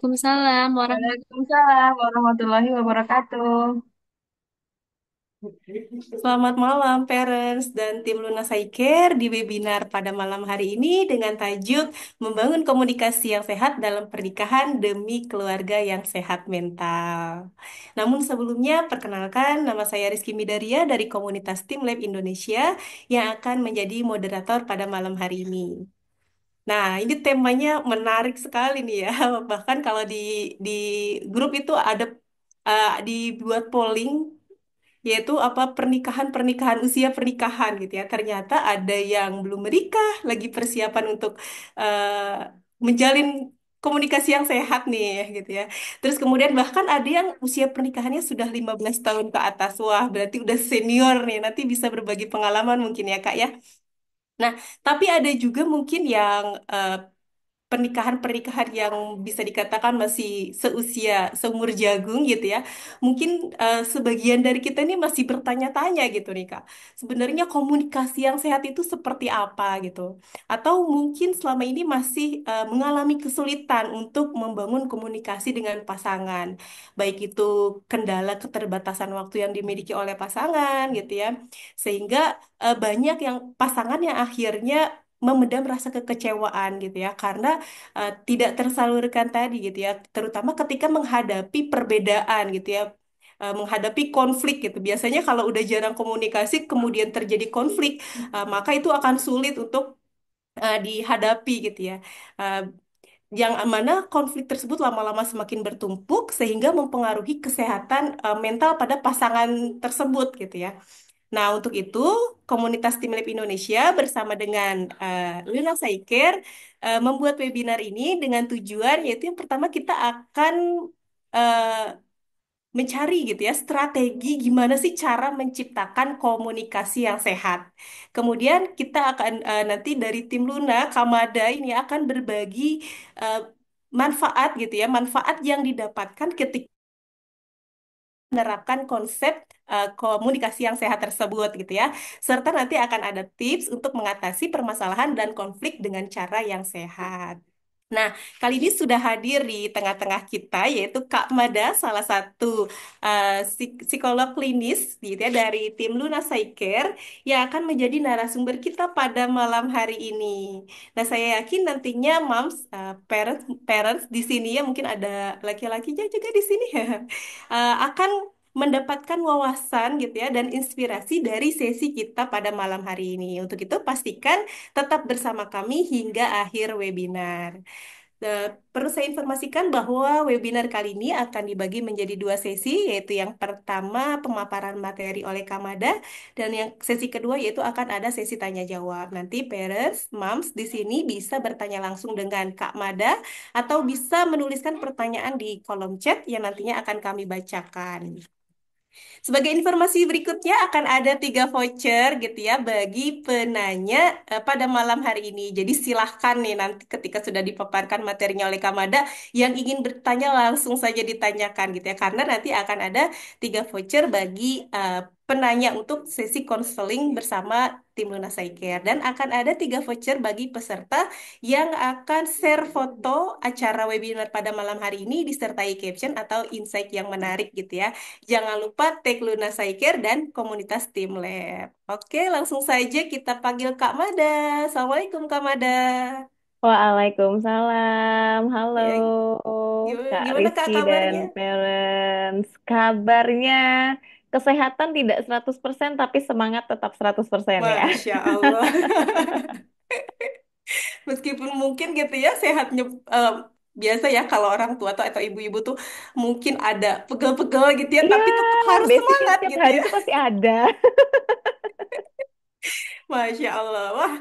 Waalaikumsalam Waalaikumsalam warahmatullahi wabarakatuh. Selamat malam, parents dan tim Luna Care di webinar pada malam hari ini dengan tajuk Membangun Komunikasi yang Sehat dalam Pernikahan Demi Keluarga yang Sehat Mental. Namun sebelumnya, perkenalkan nama saya Rizky Midaria dari komunitas Tim Lab Indonesia yang akan menjadi moderator pada malam hari ini. Nah, ini temanya menarik sekali nih ya. Bahkan kalau di grup itu ada dibuat polling yaitu apa pernikahan usia pernikahan gitu ya. Ternyata ada yang belum menikah, lagi persiapan untuk menjalin komunikasi yang sehat nih gitu ya. Terus kemudian bahkan ada yang usia pernikahannya sudah 15 tahun ke atas. Wah, berarti udah senior nih. Nanti bisa berbagi pengalaman mungkin ya, Kak ya. Nah, tapi ada juga mungkin yang pernikahan-pernikahan yang bisa dikatakan masih seumur jagung gitu ya. Mungkin sebagian dari kita ini masih bertanya-tanya gitu nih Kak. Sebenarnya komunikasi yang sehat itu seperti apa gitu. Atau mungkin selama ini masih mengalami kesulitan untuk membangun komunikasi dengan pasangan. Baik itu kendala keterbatasan waktu yang dimiliki oleh pasangan gitu ya. Sehingga banyak yang pasangan yang akhirnya memendam rasa kekecewaan gitu ya karena tidak tersalurkan tadi gitu ya, terutama ketika menghadapi perbedaan gitu ya, menghadapi konflik gitu. Biasanya kalau udah jarang komunikasi, kemudian terjadi konflik, maka itu akan sulit untuk dihadapi gitu ya. Eh, yang mana konflik tersebut lama-lama semakin bertumpuk sehingga mempengaruhi kesehatan mental pada pasangan tersebut gitu ya. Nah, untuk itu, komunitas Tim Lab Indonesia bersama dengan Luna Saiker membuat webinar ini dengan tujuan yaitu yang pertama kita akan eh, mencari gitu ya strategi gimana sih cara menciptakan komunikasi yang sehat. Kemudian kita akan nanti dari tim Luna, Kamada ini akan berbagi eh, manfaat gitu ya, manfaat yang didapatkan ketika menerapkan konsep komunikasi yang sehat tersebut gitu ya. Serta nanti akan ada tips untuk mengatasi permasalahan dan konflik dengan cara yang sehat. Nah, kali ini sudah hadir di tengah-tengah kita yaitu Kak Mada, salah satu psikolog klinis gitu ya dari tim Luna Psycare yang akan menjadi narasumber kita pada malam hari ini. Nah, saya yakin nantinya moms, parents, parents di sini ya mungkin ada laki-lakinya juga di sini ya, akan mendapatkan wawasan gitu ya dan inspirasi dari sesi kita pada malam hari ini. Untuk itu pastikan tetap bersama kami hingga akhir webinar. Perlu saya informasikan bahwa webinar kali ini akan dibagi menjadi dua sesi, yaitu yang pertama pemaparan materi oleh Kamada, dan yang sesi kedua yaitu akan ada sesi tanya jawab. Nanti parents, moms di sini bisa bertanya langsung dengan Kak Mada atau bisa menuliskan pertanyaan di kolom chat yang nantinya akan kami bacakan. Sebagai informasi berikutnya akan ada 3 voucher gitu ya bagi penanya pada malam hari ini. Jadi silahkan nih nanti ketika sudah dipaparkan materinya oleh Kamada yang ingin bertanya langsung saja ditanyakan gitu ya. Karena nanti akan ada 3 voucher bagi penanya untuk sesi konseling bersama tim Luna Care. Dan akan ada 3 voucher bagi peserta yang akan share foto acara webinar pada malam hari ini disertai caption atau insight yang menarik gitu ya. Jangan lupa tag Luna Saiker dan komunitas Tim Lab. Oke, langsung saja kita panggil Kak Mada. Assalamualaikum Kak Mada. Waalaikumsalam. Halo Ya, gimana, Kak gimana Kak Rizky dan kabarnya? parents. Kabarnya kesehatan tidak 100% tapi semangat tetap 100% ya. Masya Allah. Meskipun mungkin gitu ya sehatnya biasa ya kalau orang tua atau ibu-ibu tuh mungkin ada pegel-pegel gitu ya, Iya, tapi tetap harus basicnya semangat setiap gitu hari ya. itu pasti ada. Masya Allah. Wah,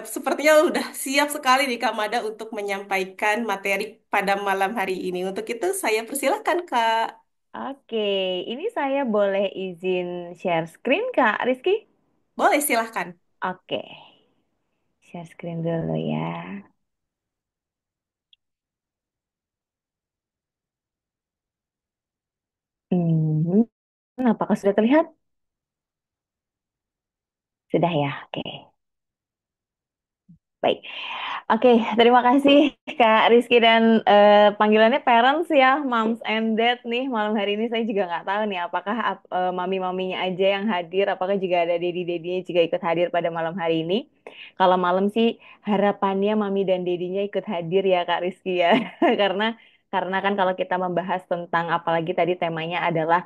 sepertinya udah siap sekali nih Kak Mada untuk menyampaikan materi pada malam hari ini. Untuk itu saya persilahkan Kak. Oke, ini saya boleh izin share screen Kak Rizky? Boleh silahkan. Oke, share screen dulu ya. Hmm, apakah sudah terlihat? Sudah ya, oke. Baik. Oke, terima kasih Kak Rizky dan panggilannya parents ya, moms and dad nih. Malam hari ini saya juga nggak tahu nih apakah mami-maminya aja yang hadir, apakah juga ada dedi-dedinya juga ikut hadir pada malam hari ini. Kalau malam sih harapannya mami dan dedinya ikut hadir ya Kak Rizky ya, karena kan kalau kita membahas tentang apalagi tadi temanya adalah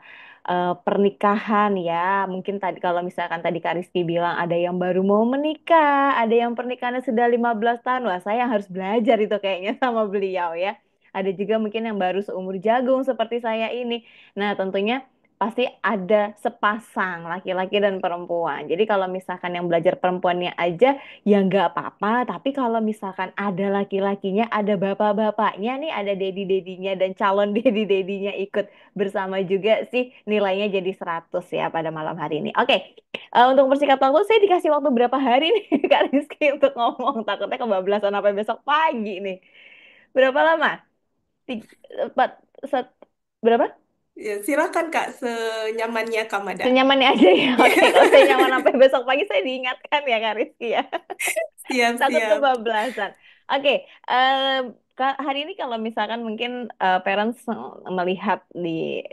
pernikahan ya. Mungkin tadi kalau misalkan tadi Kak Rizky bilang ada yang baru mau menikah, ada yang pernikahannya sudah 15 tahun. Wah, saya harus belajar itu kayaknya sama beliau ya. Ada juga mungkin yang baru seumur jagung seperti saya ini. Nah, tentunya pasti ada sepasang laki-laki dan perempuan. Jadi kalau misalkan yang belajar perempuannya aja ya nggak apa-apa. Tapi kalau misalkan ada laki-lakinya, ada bapak-bapaknya nih, ada dedi-dedinya dan calon dedi-dedinya ikut bersama juga sih nilainya jadi 100 ya pada malam hari ini. Oke, untuk persingkat waktu saya dikasih waktu berapa hari nih Kak Rizky untuk ngomong. Takutnya kebablasan sampai besok pagi nih. Berapa lama? Tiga, empat, berapa? Ya, silakan Kak, senyamannya Kamada. Senyamannya aja ya. Oke, kalau saya nyaman sampai besok pagi saya diingatkan ya Kak Rizky ya. Takut Siap-siap. kebablasan. Oke, hari ini kalau misalkan mungkin parents melihat di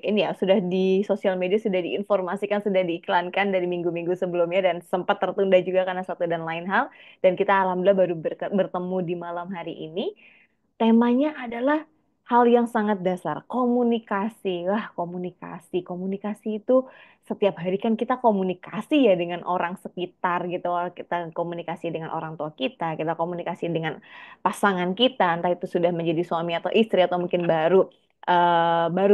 ini ya sudah di sosial media sudah diinformasikan sudah diiklankan dari minggu-minggu sebelumnya dan sempat tertunda juga karena satu dan lain hal dan kita alhamdulillah baru bertemu di malam hari ini. Temanya adalah hal yang sangat dasar, komunikasi. Wah, komunikasi. Komunikasi itu setiap hari kan kita komunikasi ya dengan orang sekitar gitu. Kita komunikasi dengan orang tua kita komunikasi dengan pasangan kita, entah itu sudah menjadi suami atau istri atau mungkin baru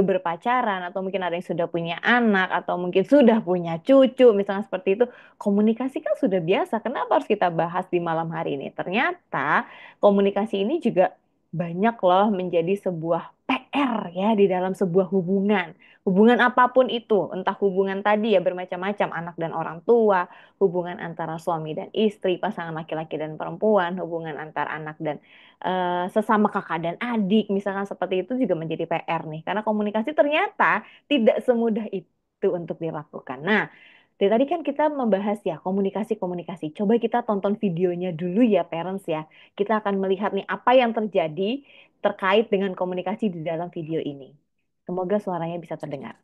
berpacaran atau mungkin ada yang sudah punya anak atau mungkin sudah punya cucu, misalnya seperti itu. Komunikasi kan sudah biasa. Kenapa harus kita bahas di malam hari ini? Ternyata komunikasi ini juga banyak loh menjadi sebuah PR ya di dalam sebuah hubungan. Hubungan apapun itu, entah hubungan tadi ya bermacam-macam, anak dan orang tua, hubungan antara suami dan istri, pasangan laki-laki dan perempuan, hubungan antar anak dan sesama kakak dan adik, misalkan seperti itu juga menjadi PR nih. Karena komunikasi ternyata tidak semudah itu untuk dilakukan. Nah, dari tadi kan kita membahas ya komunikasi-komunikasi. Coba kita tonton videonya dulu ya parents ya. Kita akan melihat nih apa yang terjadi terkait dengan komunikasi di dalam video ini. Semoga suaranya bisa terdengar.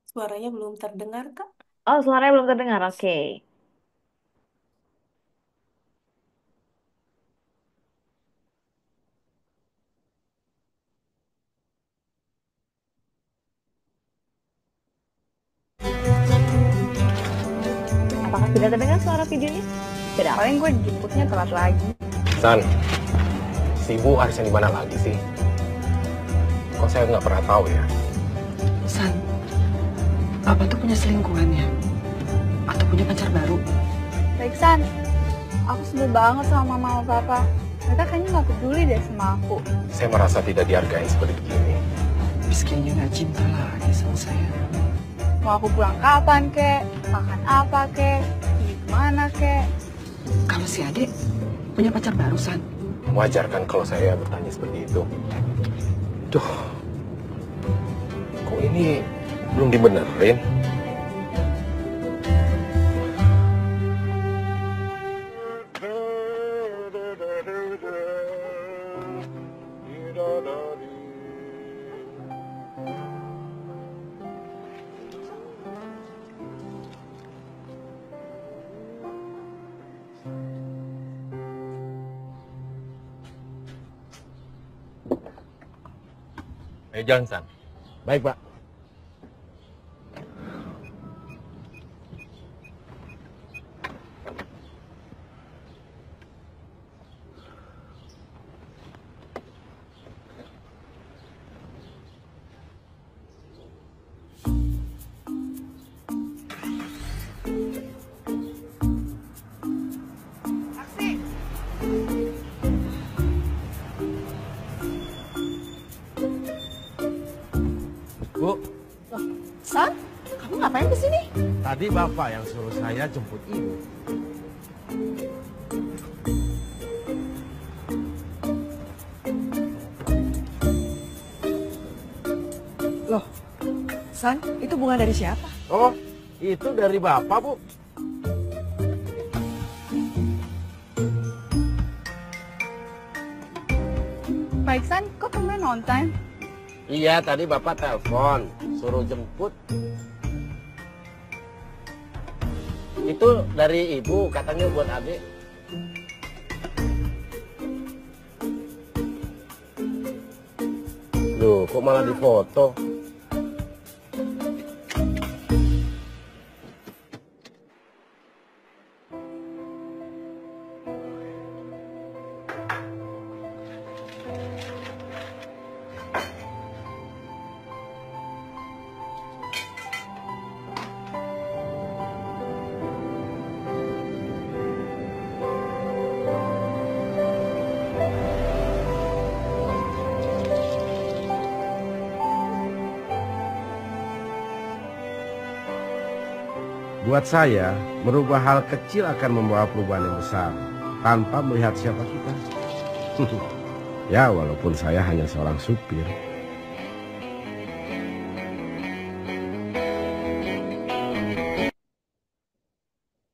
Suaranya belum terdengar, Kak. Oh, suaranya belum terdengar. Oke. Apakah sudah terdengar suara videonya? Sudah. Paling gue jemputnya telat lagi. San, si Ibu arisan di mana lagi sih? Kok saya nggak pernah tahu ya? San, Papa tuh punya selingkuhan ya? Atau punya pacar baru? Baik San, aku sebel banget sama mama sama papa. Mereka kayaknya nggak peduli deh sama aku. Saya merasa tidak dihargai seperti begini. Bis kayaknya nggak cinta lagi sama saya. Mau aku pulang kapan kek, makan apa kek, pergi kemana kek. Kalau si Ade punya pacar baru, San? Wajar kan kalau saya bertanya seperti itu. Duh, kok ini belum dibenerin? Ayo jalan, San. Baik, Pak. Bu, San, kamu ngapain kesini? tadi Bapak yang suruh saya jemput Ibu. San, itu bunga dari siapa? Oh, itu dari Bapak, Bu. Pak Iksan, kok tumben on time? Iya, tadi Bapak telepon, suruh jemput. Itu dari Ibu, katanya buat adik. Loh, kok malah difoto? Buat saya, merubah hal kecil akan membawa perubahan yang besar tanpa melihat siapa kita. Ya, walaupun saya hanya seorang supir.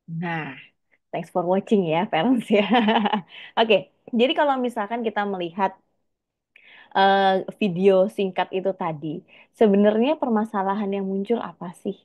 Nah, thanks for watching ya, parents ya. Oke, jadi kalau misalkan kita melihat video singkat itu tadi, sebenarnya permasalahan yang muncul apa sih?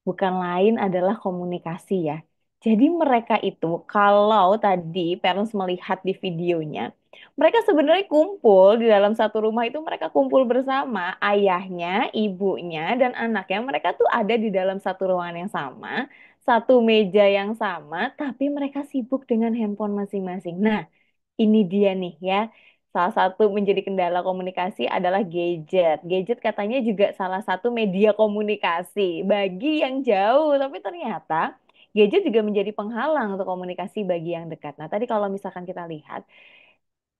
Bukan lain adalah komunikasi ya. Jadi mereka itu kalau tadi parents melihat di videonya, mereka sebenarnya kumpul di dalam satu rumah itu mereka kumpul bersama ayahnya, ibunya, dan anaknya. Mereka tuh ada di dalam satu ruangan yang sama, satu meja yang sama, tapi mereka sibuk dengan handphone masing-masing. Nah, ini dia nih ya. Salah satu menjadi kendala komunikasi adalah gadget. Gadget katanya juga salah satu media komunikasi bagi yang jauh, tapi ternyata gadget juga menjadi penghalang untuk komunikasi bagi yang dekat. Nah, tadi kalau misalkan kita lihat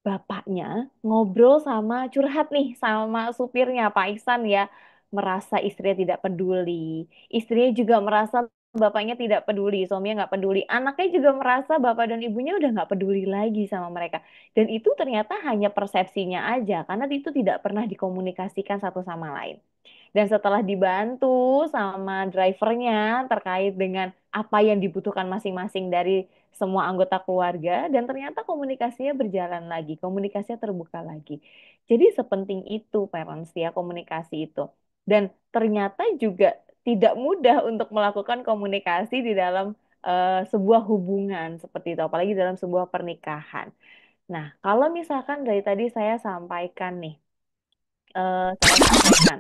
bapaknya ngobrol sama curhat nih sama supirnya Pak Iksan ya, merasa istrinya tidak peduli, istrinya juga merasa bapaknya tidak peduli, suaminya nggak peduli, anaknya juga merasa bapak dan ibunya udah nggak peduli lagi sama mereka, dan itu ternyata hanya persepsinya aja karena itu tidak pernah dikomunikasikan satu sama lain. Dan setelah dibantu sama drivernya terkait dengan apa yang dibutuhkan masing-masing dari semua anggota keluarga, dan ternyata komunikasinya berjalan lagi, komunikasinya terbuka lagi. Jadi sepenting itu parents ya komunikasi itu. Dan ternyata juga tidak mudah untuk melakukan komunikasi di dalam sebuah hubungan seperti itu, apalagi dalam sebuah pernikahan. Nah, kalau misalkan dari tadi saya sampaikan nih, saya sampaikan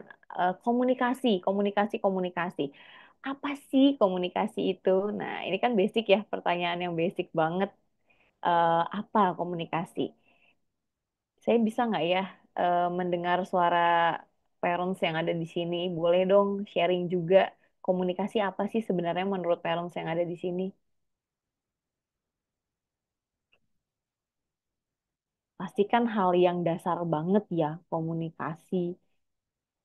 komunikasi, komunikasi, komunikasi. Apa sih komunikasi itu? Nah, ini kan basic ya, pertanyaan yang basic banget. Apa komunikasi? Saya bisa nggak ya mendengar suara parents yang ada di sini? Boleh dong sharing juga komunikasi apa sih sebenarnya menurut parents yang ada di sini? Pastikan hal yang dasar banget ya komunikasi.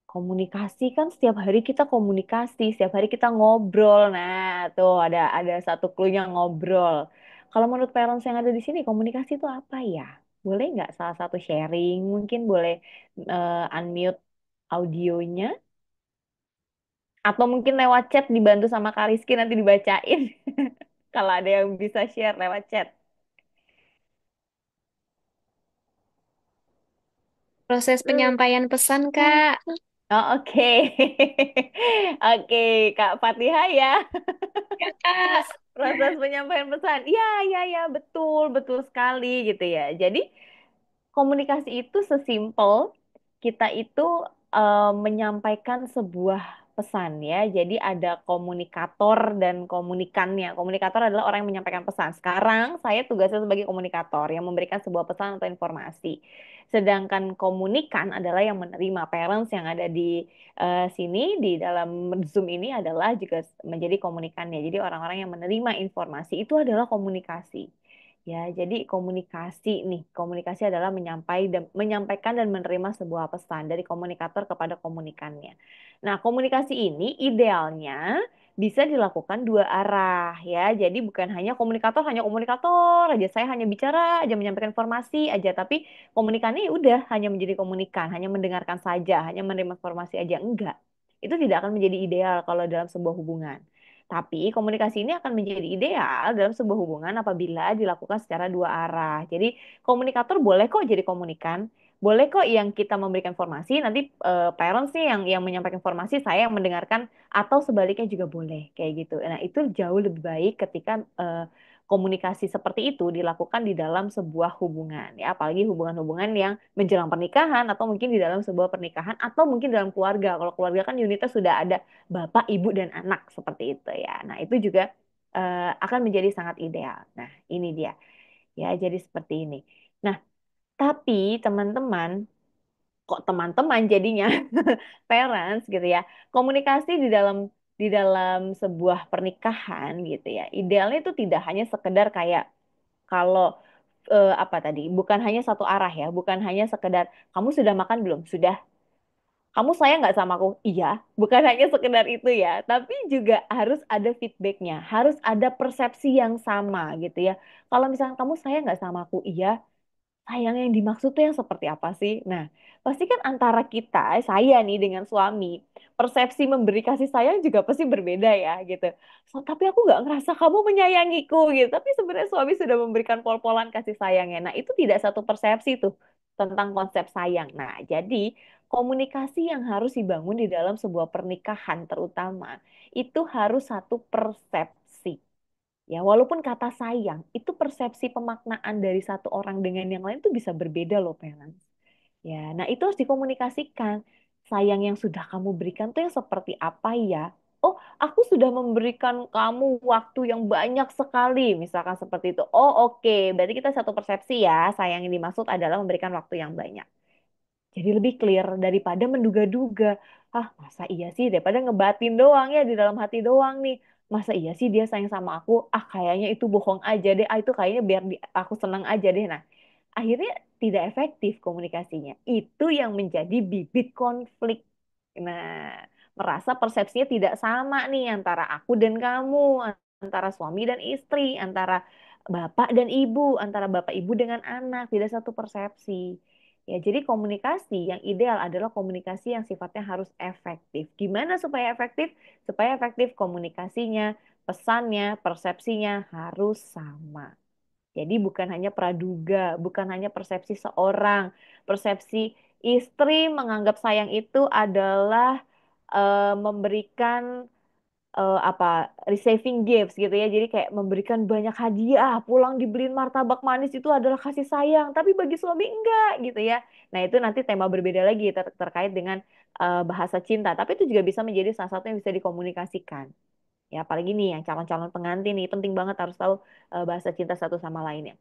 Komunikasi kan setiap hari kita komunikasi, setiap hari kita ngobrol. Nah, tuh ada satu clue-nya ngobrol. Kalau menurut parents yang ada di sini, komunikasi itu apa ya? Boleh nggak salah satu sharing? Mungkin boleh unmute audionya, atau mungkin lewat chat dibantu sama Kak Rizky nanti dibacain. Kalau ada yang bisa share lewat chat. Proses penyampaian pesan, Kak. Oh, oke. Oke, Kak Fatihah ya. Ya, Kak. Proses penyampaian pesan. Iya, iya, iya, betul, betul sekali gitu ya. Jadi komunikasi itu sesimpel kita itu menyampaikan sebuah pesan ya. Jadi ada komunikator dan komunikannya. Komunikator adalah orang yang menyampaikan pesan. Sekarang saya tugasnya sebagai komunikator yang memberikan sebuah pesan atau informasi. Sedangkan komunikan adalah yang menerima. Parents yang ada di sini di dalam Zoom ini adalah juga menjadi komunikannya. Jadi orang-orang yang menerima informasi itu adalah komunikasi. Ya, jadi komunikasi nih, komunikasi adalah menyampaikan dan menerima sebuah pesan dari komunikator kepada komunikannya. Nah, komunikasi ini idealnya bisa dilakukan dua arah ya. Jadi bukan hanya komunikator aja. Saya hanya bicara aja, menyampaikan informasi aja, tapi komunikannya ya udah hanya menjadi komunikan, hanya mendengarkan saja, hanya menerima informasi aja. Enggak. Itu tidak akan menjadi ideal kalau dalam sebuah hubungan. Tapi komunikasi ini akan menjadi ideal dalam sebuah hubungan apabila dilakukan secara dua arah. Jadi komunikator boleh kok jadi komunikan, boleh kok yang kita memberikan informasi, nanti parents nih yang menyampaikan informasi, saya yang mendengarkan, atau sebaliknya juga boleh kayak gitu. Nah, itu jauh lebih baik ketika komunikasi seperti itu dilakukan di dalam sebuah hubungan ya, apalagi hubungan-hubungan yang menjelang pernikahan atau mungkin di dalam sebuah pernikahan atau mungkin dalam keluarga. Kalau keluarga kan unitnya sudah ada bapak, ibu dan anak seperti itu ya. Nah, itu juga akan menjadi sangat ideal. Nah, ini dia. Ya, jadi seperti ini. Nah, tapi teman-teman, kok teman-teman jadinya parents gitu ya. Komunikasi di dalam sebuah pernikahan gitu ya. Idealnya itu tidak hanya sekedar kayak kalau apa tadi? Bukan hanya satu arah ya, bukan hanya sekedar kamu sudah makan belum? Sudah. Kamu sayang nggak sama aku? Iya, bukan hanya sekedar itu ya, tapi juga harus ada feedbacknya, harus ada persepsi yang sama gitu ya. Kalau misalnya kamu sayang nggak sama aku? Iya, sayang yang dimaksud tuh yang seperti apa sih? Nah, pasti kan antara kita, saya nih dengan suami, persepsi memberi kasih sayang juga pasti berbeda ya gitu. So, tapi aku nggak ngerasa kamu menyayangiku gitu. Tapi sebenarnya suami sudah memberikan pol-polan kasih sayangnya. Nah, itu tidak satu persepsi tuh tentang konsep sayang. Nah, jadi komunikasi yang harus dibangun di dalam sebuah pernikahan terutama itu harus satu persepsi. Ya, walaupun kata sayang, itu persepsi pemaknaan dari satu orang dengan yang lain itu bisa berbeda loh, parents. Ya, nah itu harus dikomunikasikan. Sayang yang sudah kamu berikan tuh yang seperti apa ya? Oh, aku sudah memberikan kamu waktu yang banyak sekali, misalkan seperti itu. Oh, oke. Berarti kita satu persepsi ya. Sayang yang dimaksud adalah memberikan waktu yang banyak. Jadi lebih clear daripada menduga-duga. Ah, masa iya sih? Daripada ngebatin doang ya di dalam hati doang nih. Masa iya sih dia sayang sama aku? Ah, kayaknya itu bohong aja deh. Ah, itu kayaknya biar aku senang aja deh. Nah, akhirnya tidak efektif komunikasinya. Itu yang menjadi bibit konflik. Nah, merasa persepsinya tidak sama nih antara aku dan kamu, antara suami dan istri, antara bapak dan ibu, antara bapak ibu dengan anak, tidak satu persepsi. Ya, jadi komunikasi yang ideal adalah komunikasi yang sifatnya harus efektif. Gimana supaya efektif? Supaya efektif komunikasinya, pesannya, persepsinya harus sama. Jadi bukan hanya praduga, bukan hanya persepsi seorang. Persepsi istri menganggap sayang itu adalah memberikan apa receiving gifts gitu ya. Jadi kayak memberikan banyak hadiah, pulang dibeliin martabak manis itu adalah kasih sayang, tapi bagi suami enggak gitu ya. Nah, itu nanti tema berbeda lagi terkait dengan bahasa cinta, tapi itu juga bisa menjadi salah satu yang bisa dikomunikasikan. Ya, apalagi nih yang calon-calon pengantin nih penting banget harus tahu bahasa cinta satu sama lainnya.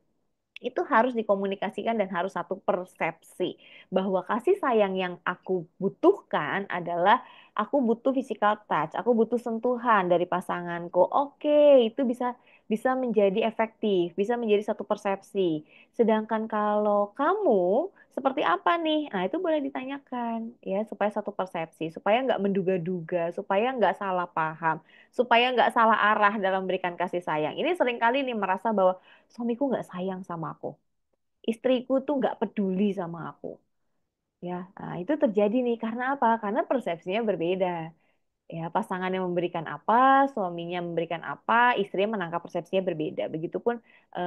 Itu harus dikomunikasikan dan harus satu persepsi bahwa kasih sayang yang aku butuhkan adalah aku butuh physical touch, aku butuh sentuhan dari pasanganku. Oke, itu bisa bisa menjadi efektif, bisa menjadi satu persepsi. Sedangkan kalau kamu seperti apa nih? Nah, itu boleh ditanyakan ya supaya satu persepsi, supaya nggak menduga-duga, supaya nggak salah paham, supaya nggak salah arah dalam memberikan kasih sayang. Ini seringkali nih merasa bahwa suamiku nggak sayang sama aku, istriku tuh nggak peduli sama aku. Ya, nah, itu terjadi nih karena apa? Karena persepsinya berbeda. Ya, pasangan yang memberikan apa, suaminya memberikan apa, istrinya menangkap persepsinya berbeda. Begitupun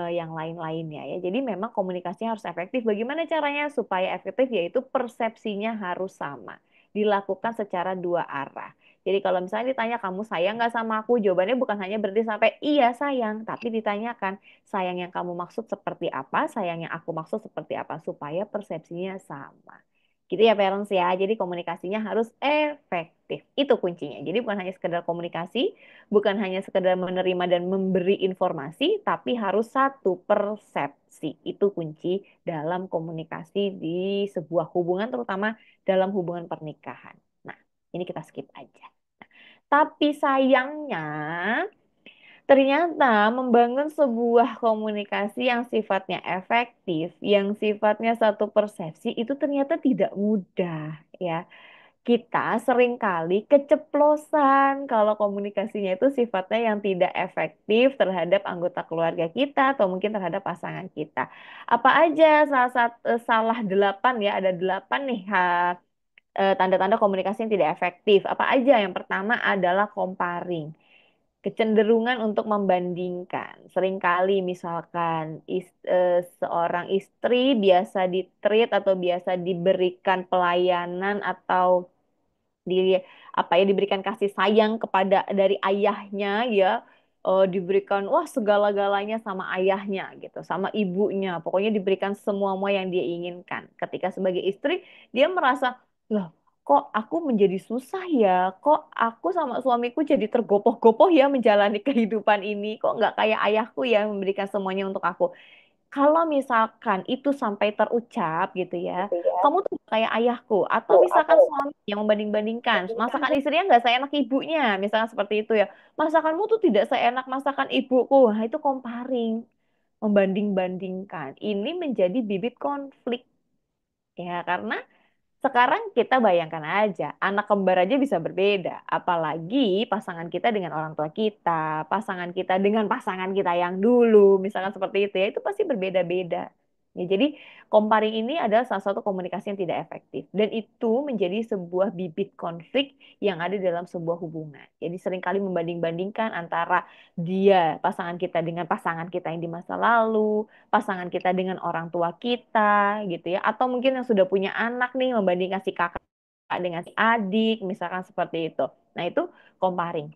yang lain-lainnya ya. Jadi memang komunikasinya harus efektif. Bagaimana caranya supaya efektif? Yaitu persepsinya harus sama, dilakukan secara dua arah. Jadi kalau misalnya ditanya kamu sayang nggak sama aku, jawabannya bukan hanya berarti sampai iya sayang, tapi ditanyakan sayang yang kamu maksud seperti apa, sayang yang aku maksud seperti apa, supaya persepsinya sama. Gitu ya parents ya. Jadi komunikasinya harus efektif. Itu kuncinya. Jadi bukan hanya sekedar komunikasi, bukan hanya sekedar menerima dan memberi informasi, tapi harus satu persepsi. Itu kunci dalam komunikasi di sebuah hubungan, terutama dalam hubungan pernikahan. Nah, ini kita skip aja. Tapi sayangnya ternyata membangun sebuah komunikasi yang sifatnya efektif, yang sifatnya satu persepsi itu ternyata tidak mudah ya. kita seringkali keceplosan kalau komunikasinya itu sifatnya yang tidak efektif terhadap anggota keluarga kita atau mungkin terhadap pasangan kita. Apa aja salah satu salah delapan ya, ada delapan nih tanda-tanda komunikasi yang tidak efektif. Apa aja? Yang pertama adalah comparing. Kecenderungan untuk membandingkan. Seringkali misalkan seorang istri biasa di-treat atau biasa diberikan pelayanan atau di apa ya diberikan kasih sayang kepada dari ayahnya ya, diberikan wah segala-galanya sama ayahnya gitu, sama ibunya. Pokoknya diberikan semua yang dia inginkan. Ketika sebagai istri dia merasa, loh kok aku menjadi susah ya? Kok aku sama suamiku jadi tergopoh-gopoh ya menjalani kehidupan ini? Kok nggak kayak ayahku yang memberikan semuanya untuk aku? Kalau misalkan itu sampai terucap gitu ya, kamu tuh kayak ayahku. Atau misalkan suami yang membanding-bandingkan, masakan istrinya nggak seenak ibunya, misalkan seperti itu ya. Masakanmu tuh tidak seenak masakan ibuku. Nah, itu comparing, membanding-bandingkan. Ini menjadi bibit konflik ya, karena sekarang kita bayangkan aja, anak kembar aja bisa berbeda. Apalagi pasangan kita dengan orang tua kita, pasangan kita dengan pasangan kita yang dulu, misalkan seperti itu ya, itu pasti berbeda-beda. Ya, jadi comparing ini adalah salah satu komunikasi yang tidak efektif. Dan itu menjadi sebuah bibit konflik yang ada dalam sebuah hubungan. Jadi seringkali membanding-bandingkan antara dia, pasangan kita dengan pasangan kita yang di masa lalu, pasangan kita dengan orang tua kita gitu ya, atau mungkin yang sudah punya anak nih membandingkan si kakak dengan si adik misalkan seperti itu. Nah itu comparing,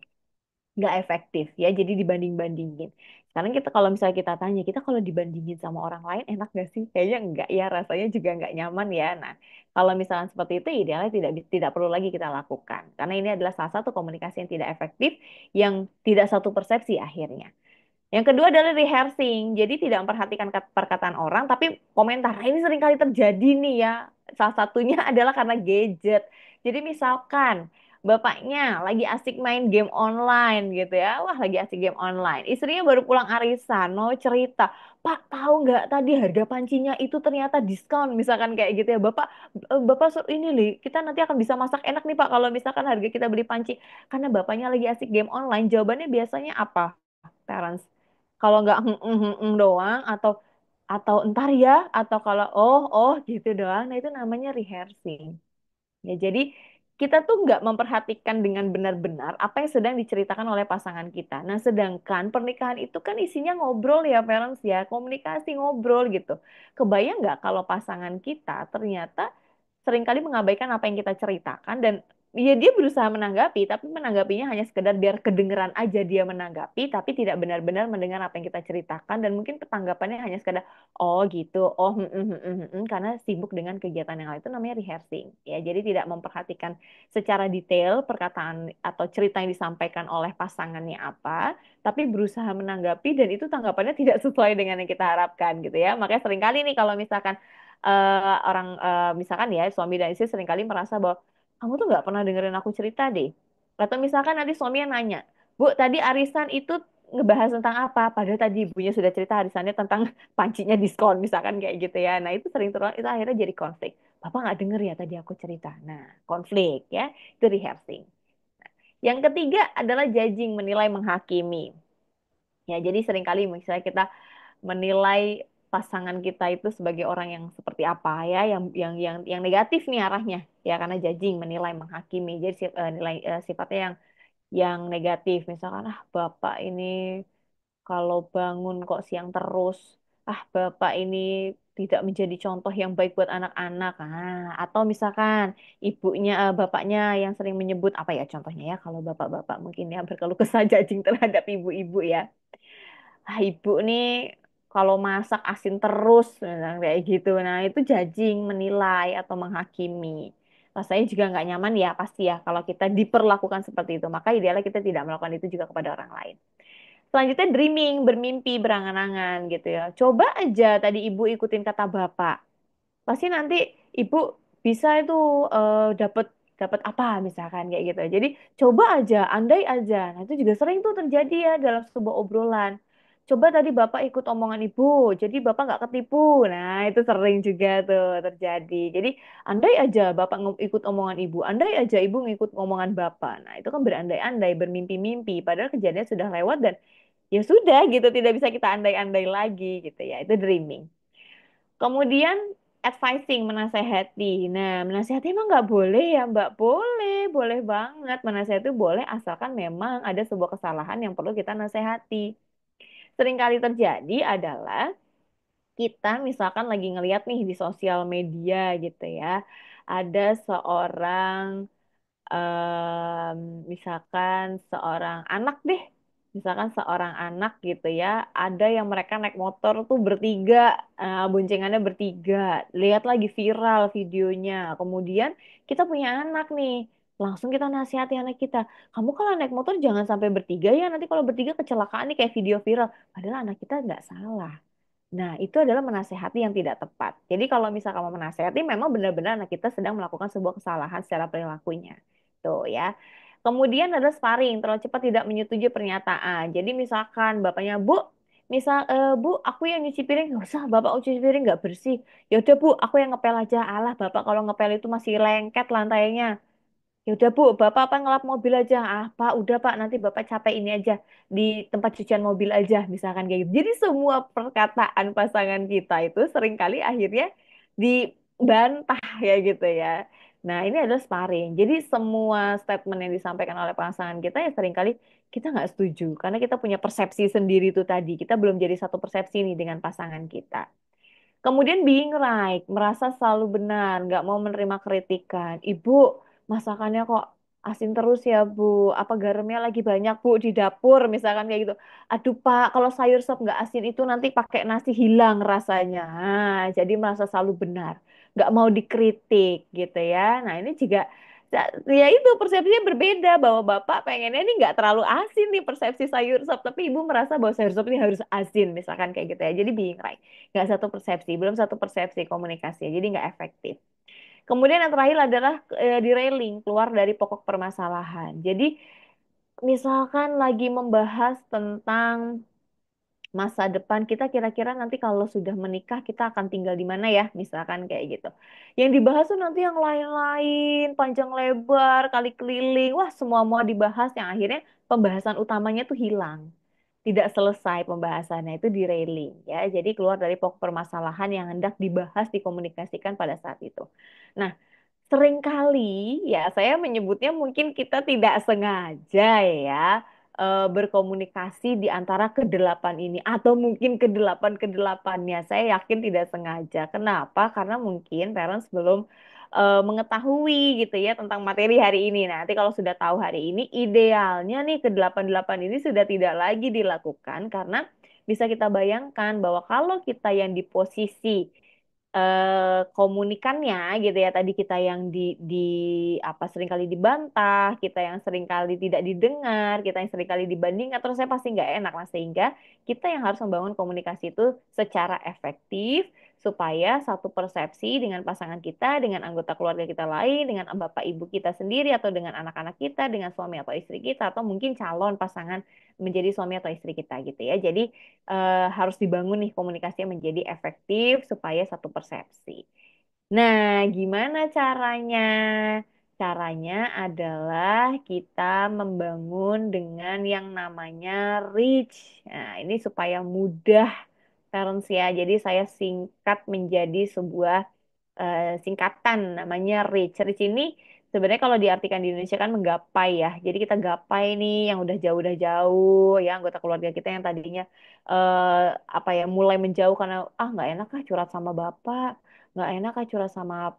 nggak efektif ya, jadi dibanding-bandingin. Sekarang kita kalau misalnya kita tanya, kita kalau dibandingin sama orang lain enak gak sih? Kayaknya enggak ya, rasanya juga nggak nyaman ya. Nah kalau misalnya seperti itu idealnya tidak perlu lagi kita lakukan, karena ini adalah salah satu komunikasi yang tidak efektif, yang tidak satu persepsi akhirnya. Yang kedua adalah rehearsing. Jadi tidak memperhatikan perkataan orang, tapi komentar. Nah, ini sering kali terjadi nih ya. Salah satunya adalah karena gadget. Jadi misalkan bapaknya lagi asik main game online gitu ya. Wah, lagi asik game online. Istrinya baru pulang arisan, mau cerita. Pak, tahu nggak tadi harga pancinya itu ternyata diskon. Misalkan kayak gitu ya. Bapak ini nih, kita nanti akan bisa masak enak nih Pak kalau misalkan harga kita beli panci. Karena bapaknya lagi asik game online. Jawabannya biasanya apa, parents? Kalau nggak doang, atau entar ya, atau kalau oh gitu doang, nah itu namanya rehearsing. Ya, jadi kita tuh nggak memperhatikan dengan benar-benar apa yang sedang diceritakan oleh pasangan kita. Nah, sedangkan pernikahan itu kan isinya ngobrol ya, parents ya, komunikasi ngobrol gitu. Kebayang nggak kalau pasangan kita ternyata seringkali mengabaikan apa yang kita ceritakan, dan ya dia berusaha menanggapi, tapi menanggapinya hanya sekedar biar kedengeran aja dia menanggapi, tapi tidak benar-benar mendengar apa yang kita ceritakan, dan mungkin tanggapannya hanya sekedar oh gitu, oh karena sibuk dengan kegiatan yang lain. Itu namanya rehearsing ya. Jadi tidak memperhatikan secara detail perkataan atau cerita yang disampaikan oleh pasangannya apa, tapi berusaha menanggapi dan itu tanggapannya tidak sesuai dengan yang kita harapkan gitu ya. Makanya seringkali nih kalau misalkan misalkan ya suami dan istri seringkali merasa bahwa kamu tuh nggak pernah dengerin aku cerita deh. Atau misalkan nanti suaminya nanya, Bu, tadi arisan itu ngebahas tentang apa? Padahal tadi ibunya sudah cerita arisannya tentang pancinya diskon, misalkan kayak gitu ya. Nah itu sering terulang, itu akhirnya jadi konflik. Bapak nggak denger ya tadi aku cerita. Nah, konflik ya, itu rehearsing. Yang ketiga adalah judging, menilai, menghakimi. Ya, jadi seringkali misalnya kita menilai pasangan kita itu sebagai orang yang seperti apa ya, yang negatif nih arahnya ya, karena judging, menilai, menghakimi. Jadi sifatnya yang negatif. Misalkan bapak ini kalau bangun kok siang terus. Bapak ini tidak menjadi contoh yang baik buat anak-anak. Atau misalkan bapaknya yang sering menyebut apa ya contohnya ya, kalau bapak-bapak mungkin ya berkeluh kesah judging terhadap ibu-ibu ya. Ibu nih kalau masak asin terus, nah, kayak gitu. Nah, itu judging, menilai atau menghakimi. Rasanya juga nggak nyaman ya, pasti ya. Kalau kita diperlakukan seperti itu, maka idealnya kita tidak melakukan itu juga kepada orang lain. Selanjutnya dreaming, bermimpi, berangan-angan gitu ya. Coba aja tadi ibu ikutin kata bapak. Pasti nanti ibu bisa itu dapat dapat apa misalkan kayak gitu. Jadi coba aja, andai aja. Nah, itu juga sering tuh terjadi ya dalam sebuah obrolan. coba tadi Bapak ikut omongan Ibu, jadi Bapak nggak ketipu. Nah, itu sering juga tuh terjadi. Jadi, andai aja Bapak ikut omongan Ibu, andai aja Ibu ngikut omongan Bapak. Nah, itu kan berandai-andai, bermimpi-mimpi. Padahal kejadian sudah lewat dan ya sudah gitu, tidak bisa kita andai-andai lagi gitu ya. Itu dreaming. Kemudian advising, menasehati. Nah, menasehati emang nggak boleh ya, Mbak? Boleh, boleh banget. Menasehati itu boleh asalkan memang ada sebuah kesalahan yang perlu kita nasehati. Seringkali terjadi adalah kita misalkan lagi ngeliat nih di sosial media gitu ya, ada seorang em, misalkan seorang anak deh, misalkan seorang anak gitu ya, ada yang mereka naik motor tuh bertiga, boncengannya bertiga, lihat lagi viral videonya, kemudian kita punya anak nih, langsung kita nasihati anak kita, kamu kalau naik motor jangan sampai bertiga ya, nanti kalau bertiga kecelakaan nih kayak video viral, padahal anak kita nggak salah. Nah, itu adalah menasehati yang tidak tepat. Jadi kalau misal kamu menasehati, memang benar-benar anak kita sedang melakukan sebuah kesalahan secara perilakunya. Tuh ya. Kemudian ada sparring, terlalu cepat tidak menyetujui pernyataan. Jadi misalkan bapaknya, Bu, Bu, aku yang nyuci piring, nggak usah, Bapak nyuci piring nggak bersih. Ya udah Bu, aku yang ngepel aja. Alah, Bapak kalau ngepel itu masih lengket lantainya. Ya udah Bu, Bapak apa ngelap mobil aja. Ah, Pak, udah Pak, nanti Bapak capek ini aja di tempat cucian mobil aja, misalkan kayak gitu. Jadi semua perkataan pasangan kita itu seringkali akhirnya dibantah ya gitu ya. Nah, ini adalah sparring. Jadi semua statement yang disampaikan oleh pasangan kita ya seringkali kita nggak setuju karena kita punya persepsi sendiri itu tadi. Kita belum jadi satu persepsi nih dengan pasangan kita. Kemudian being right, merasa selalu benar, nggak mau menerima kritikan. Ibu, masakannya kok asin terus ya Bu? Apa garamnya lagi banyak Bu di dapur? Misalkan kayak gitu. Aduh Pak, kalau sayur sop nggak asin itu nanti pakai nasi hilang rasanya. Nah, jadi merasa selalu benar, nggak mau dikritik gitu ya. Nah ini juga ya itu persepsinya berbeda bahwa Bapak pengennya ini nggak terlalu asin nih persepsi sayur sop, tapi Ibu merasa bahwa sayur sop ini harus asin, misalkan kayak gitu ya. Jadi being right nggak satu persepsi, belum satu persepsi komunikasi, jadi nggak efektif. Kemudian yang terakhir adalah derailing, keluar dari pokok permasalahan. Jadi misalkan lagi membahas tentang masa depan kita kira-kira nanti kalau sudah menikah kita akan tinggal di mana ya, misalkan kayak gitu. Yang dibahas tuh nanti yang lain-lain, panjang lebar, kali keliling, wah semua mau dibahas yang akhirnya pembahasan utamanya tuh hilang, tidak selesai pembahasannya itu derailing ya. Jadi keluar dari pokok permasalahan yang hendak dibahas dikomunikasikan pada saat itu. Nah, seringkali ya saya menyebutnya mungkin kita tidak sengaja ya berkomunikasi di antara kedelapan ini atau mungkin kedelapan-kedelapannya. Saya yakin tidak sengaja. Kenapa? Karena mungkin parents belum mengetahui gitu ya tentang materi hari ini. Nah, nanti kalau sudah tahu hari ini, idealnya nih kedelapan-delapan ini sudah tidak lagi dilakukan karena bisa kita bayangkan bahwa kalau kita yang di posisi komunikannya gitu ya tadi kita yang di apa seringkali dibantah, kita yang seringkali tidak didengar, kita yang seringkali dibandingkan terus saya pasti nggak enak lah sehingga kita yang harus membangun komunikasi itu secara efektif supaya satu persepsi dengan pasangan kita, dengan anggota keluarga kita lain, dengan bapak ibu kita sendiri atau dengan anak-anak kita, dengan suami atau istri kita atau mungkin calon pasangan menjadi suami atau istri kita gitu ya. Jadi harus dibangun nih komunikasinya menjadi efektif supaya satu persepsi. Nah, gimana caranya? Caranya adalah kita membangun dengan yang namanya reach. Nah, ini supaya mudah parents ya. Jadi saya singkat menjadi sebuah singkatan namanya reach. Reach ini sebenarnya kalau diartikan di Indonesia kan menggapai ya. Jadi kita gapai nih yang udah jauh ya anggota keluarga kita yang tadinya apa ya mulai menjauh karena nggak enak kah curhat sama bapak, nggak enak kah curhat sama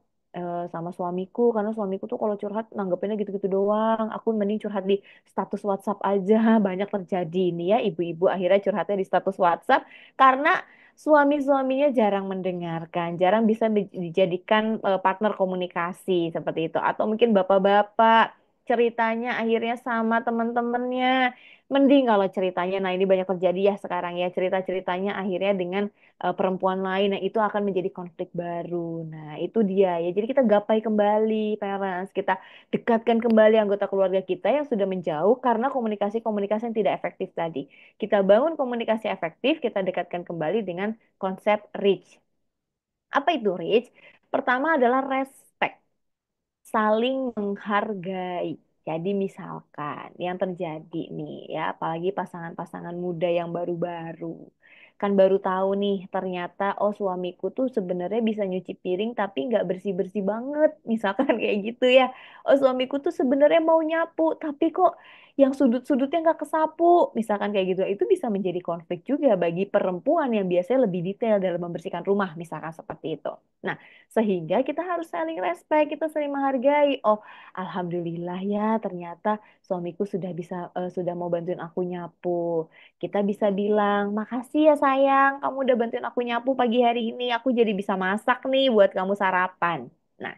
sama suamiku karena suamiku tuh kalau curhat nanggepinnya gitu-gitu doang. Aku mending curhat di status WhatsApp aja. Banyak terjadi ini ya ibu-ibu akhirnya curhatnya di status WhatsApp karena suami-suaminya jarang mendengarkan, jarang bisa dijadikan partner komunikasi seperti itu. Atau mungkin bapak-bapak ceritanya akhirnya sama teman-temannya. Mending kalau ceritanya, nah ini banyak terjadi ya sekarang ya, cerita-ceritanya akhirnya dengan perempuan lain, nah itu akan menjadi konflik baru. Nah itu dia ya, jadi kita gapai kembali parents, kita dekatkan kembali anggota keluarga kita yang sudah menjauh karena komunikasi-komunikasi yang tidak efektif tadi. Kita bangun komunikasi efektif, kita dekatkan kembali dengan konsep reach. Apa itu reach? Pertama adalah respect, saling menghargai. Jadi misalkan yang terjadi nih ya, apalagi pasangan-pasangan muda yang baru-baru. Kan baru tahu nih ternyata oh suamiku tuh sebenarnya bisa nyuci piring tapi nggak bersih-bersih banget. Misalkan kayak gitu ya. Oh suamiku tuh sebenarnya mau nyapu tapi kok yang sudut-sudutnya nggak kesapu. Misalkan kayak gitu. Itu bisa menjadi konflik juga bagi perempuan yang biasanya lebih detail dalam membersihkan rumah. Misalkan seperti itu. Nah, sehingga kita harus saling respect, kita saling menghargai. Oh, alhamdulillah ya, ternyata suamiku sudah mau bantuin aku nyapu. Kita bisa bilang, makasih ya sayang, kamu udah bantuin aku nyapu pagi hari ini. Aku jadi bisa masak nih buat kamu sarapan. Nah,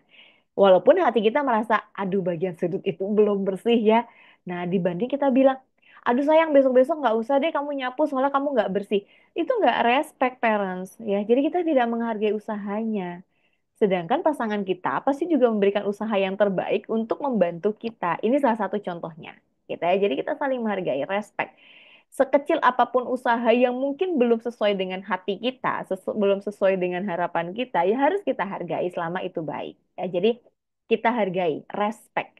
walaupun hati kita merasa, aduh bagian sudut itu belum bersih ya. Nah, dibanding kita bilang, aduh sayang besok-besok nggak usah deh kamu nyapu soalnya kamu nggak bersih. Itu nggak respect parents ya. Jadi kita tidak menghargai usahanya. Sedangkan pasangan kita pasti juga memberikan usaha yang terbaik untuk membantu kita. Ini salah satu contohnya. Gitu ya. Jadi kita saling menghargai, respect. Sekecil apapun usaha yang mungkin belum sesuai dengan hati kita, belum sesuai dengan harapan kita, ya harus kita hargai selama itu baik. Ya, jadi kita hargai, respect.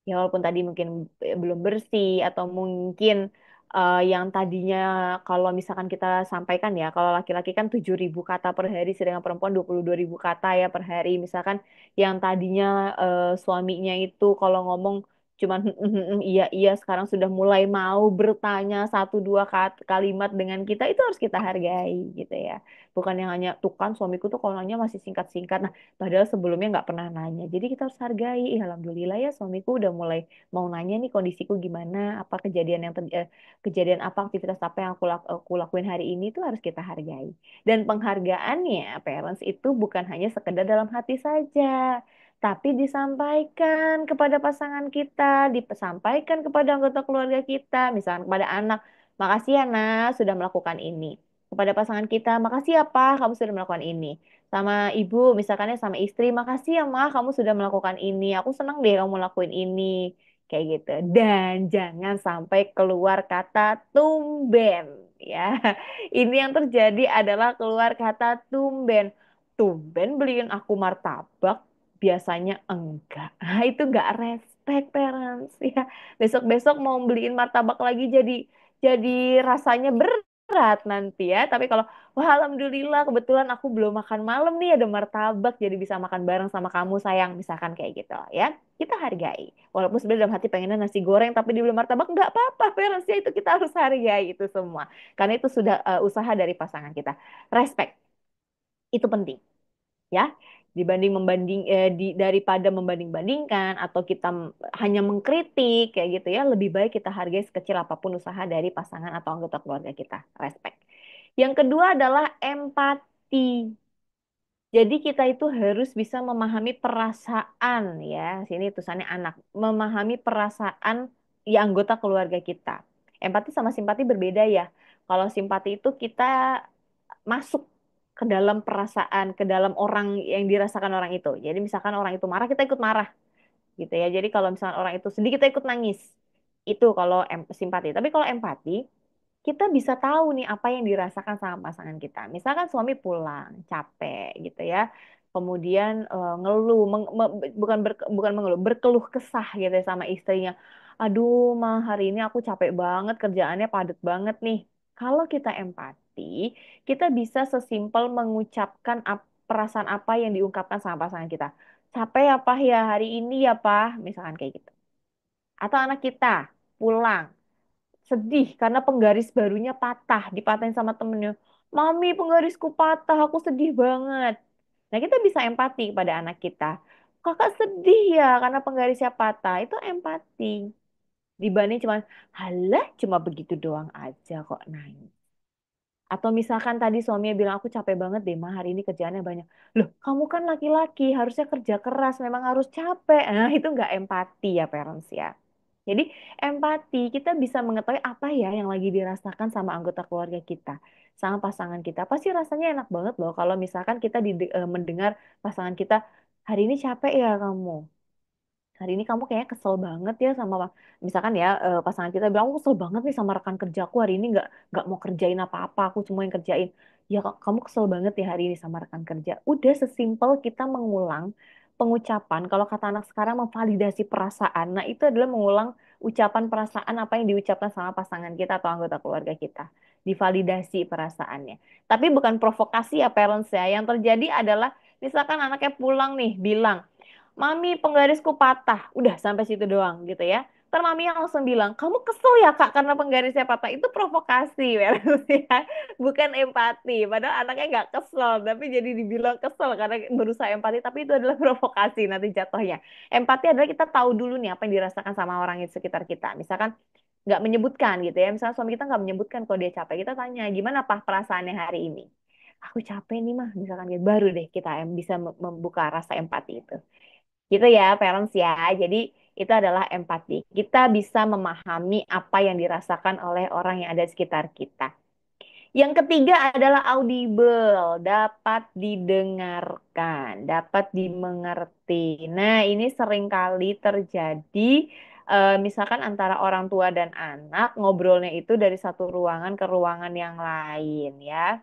Ya walaupun tadi mungkin belum bersih atau mungkin yang tadinya kalau misalkan kita sampaikan ya, kalau laki-laki kan 7.000 kata per hari, sedangkan perempuan 22.000 kata ya per hari. Misalkan yang tadinya suaminya itu kalau ngomong cuman iya iya sekarang sudah mulai mau bertanya satu dua kalimat dengan kita itu harus kita hargai gitu ya. Bukan yang hanya tuh kan suamiku tuh kalau nanya masih singkat-singkat. Nah, padahal sebelumnya nggak pernah nanya. Jadi kita harus hargai. Ih, alhamdulillah ya suamiku udah mulai mau nanya nih kondisiku gimana, apa kejadian apa, aktivitas apa yang aku lakuin hari ini itu harus kita hargai. Dan penghargaannya, parents itu bukan hanya sekedar dalam hati saja, tapi disampaikan kepada pasangan kita, disampaikan kepada anggota keluarga kita, misalnya kepada anak, makasih ya nak sudah melakukan ini. Kepada pasangan kita, makasih ya Pak, kamu sudah melakukan ini. Sama ibu, misalkannya sama istri, makasih ya Ma, kamu sudah melakukan ini. Aku senang deh kamu lakuin ini. Kayak gitu. Dan jangan sampai keluar kata tumben. Ya, ini yang terjadi adalah keluar kata tumben. Tumben beliin aku martabak, biasanya enggak. Nah, itu enggak respect parents ya. Besok-besok mau beliin martabak lagi jadi rasanya berat nanti ya. Tapi kalau wah alhamdulillah kebetulan aku belum makan malam nih ada martabak jadi bisa makan bareng sama kamu sayang misalkan kayak gitu ya. Kita hargai. Walaupun sebenarnya dalam hati pengennya nasi goreng tapi di belum martabak nggak apa-apa parents ya itu kita harus hargai itu semua. Karena itu sudah usaha dari pasangan kita. Respect itu penting ya daripada membanding-bandingkan atau kita hanya mengkritik kayak gitu ya lebih baik kita hargai sekecil apapun usaha dari pasangan atau anggota keluarga kita respect. Yang kedua adalah empati. Jadi kita itu harus bisa memahami perasaan ya sini tulisannya anak memahami perasaan ya anggota keluarga kita. Empati sama simpati berbeda ya. Kalau simpati itu kita masuk ke dalam perasaan, ke dalam orang yang dirasakan orang itu. Jadi misalkan orang itu marah, kita ikut marah gitu ya. Jadi kalau misalkan orang itu sedih, kita ikut nangis. Itu kalau simpati. Tapi kalau empati, kita bisa tahu nih apa yang dirasakan sama pasangan kita. Misalkan suami pulang, capek gitu ya. Kemudian ngeluh, bukan mengeluh, berkeluh kesah gitu ya sama istrinya. Aduh, mah hari ini aku capek banget, kerjaannya padat banget nih. Kalau kita empati, kita bisa sesimpel mengucapkan perasaan apa yang diungkapkan sama pasangan kita. Capek apa ya hari ini ya, Pak? Misalkan kayak gitu. Atau anak kita pulang sedih karena penggaris barunya patah, dipatahin sama temennya. Mami, penggarisku patah, aku sedih banget. Nah, kita bisa empati pada anak kita. Kakak sedih ya karena penggarisnya patah. Itu empati. Dibanding cuma, halah cuma begitu doang aja kok nangis. Atau misalkan tadi suaminya bilang, aku capek banget deh, mah hari ini kerjaannya banyak. Loh, kamu kan laki-laki, harusnya kerja keras, memang harus capek. Nah, itu nggak empati ya, parents ya. Jadi, empati, kita bisa mengetahui apa ya yang lagi dirasakan sama anggota keluarga kita, sama pasangan kita. Pasti rasanya enak banget loh kalau misalkan kita mendengar pasangan kita, hari ini capek ya kamu. Hari ini kamu kayaknya kesel banget ya sama misalkan ya pasangan kita bilang, aku kesel banget nih sama rekan kerjaku hari ini nggak mau kerjain apa-apa, aku cuma yang kerjain. Ya kamu kesel banget ya hari ini sama rekan kerja. Udah sesimpel kita mengulang pengucapan, kalau kata anak sekarang memvalidasi perasaan. Nah, itu adalah mengulang ucapan perasaan apa yang diucapkan sama pasangan kita atau anggota keluarga kita. Divalidasi perasaannya. Tapi bukan provokasi ya parents ya. Yang terjadi adalah misalkan anaknya pulang nih bilang, Mami, penggarisku patah. Udah sampai situ doang gitu ya. Ntar mami yang langsung bilang, kamu kesel ya kak karena penggarisnya patah. Itu provokasi, Verus, ya. Bukan empati. Padahal anaknya nggak kesel, tapi jadi dibilang kesel karena berusaha empati. Tapi itu adalah provokasi nanti jatuhnya. Empati adalah kita tahu dulu nih apa yang dirasakan sama orang di sekitar kita. Misalkan nggak menyebutkan gitu ya. Misalnya suami kita nggak menyebutkan kalau dia capek. Kita tanya, gimana pak perasaannya hari ini? Aku capek nih mah, misalkan gitu. Baru deh kita bisa membuka rasa empati itu. Gitu ya, parents ya. Jadi itu adalah empati. Kita bisa memahami apa yang dirasakan oleh orang yang ada di sekitar kita. Yang ketiga adalah audible, dapat didengarkan, dapat dimengerti. Nah, ini seringkali terjadi misalkan antara orang tua dan anak ngobrolnya itu dari satu ruangan ke ruangan yang lain ya.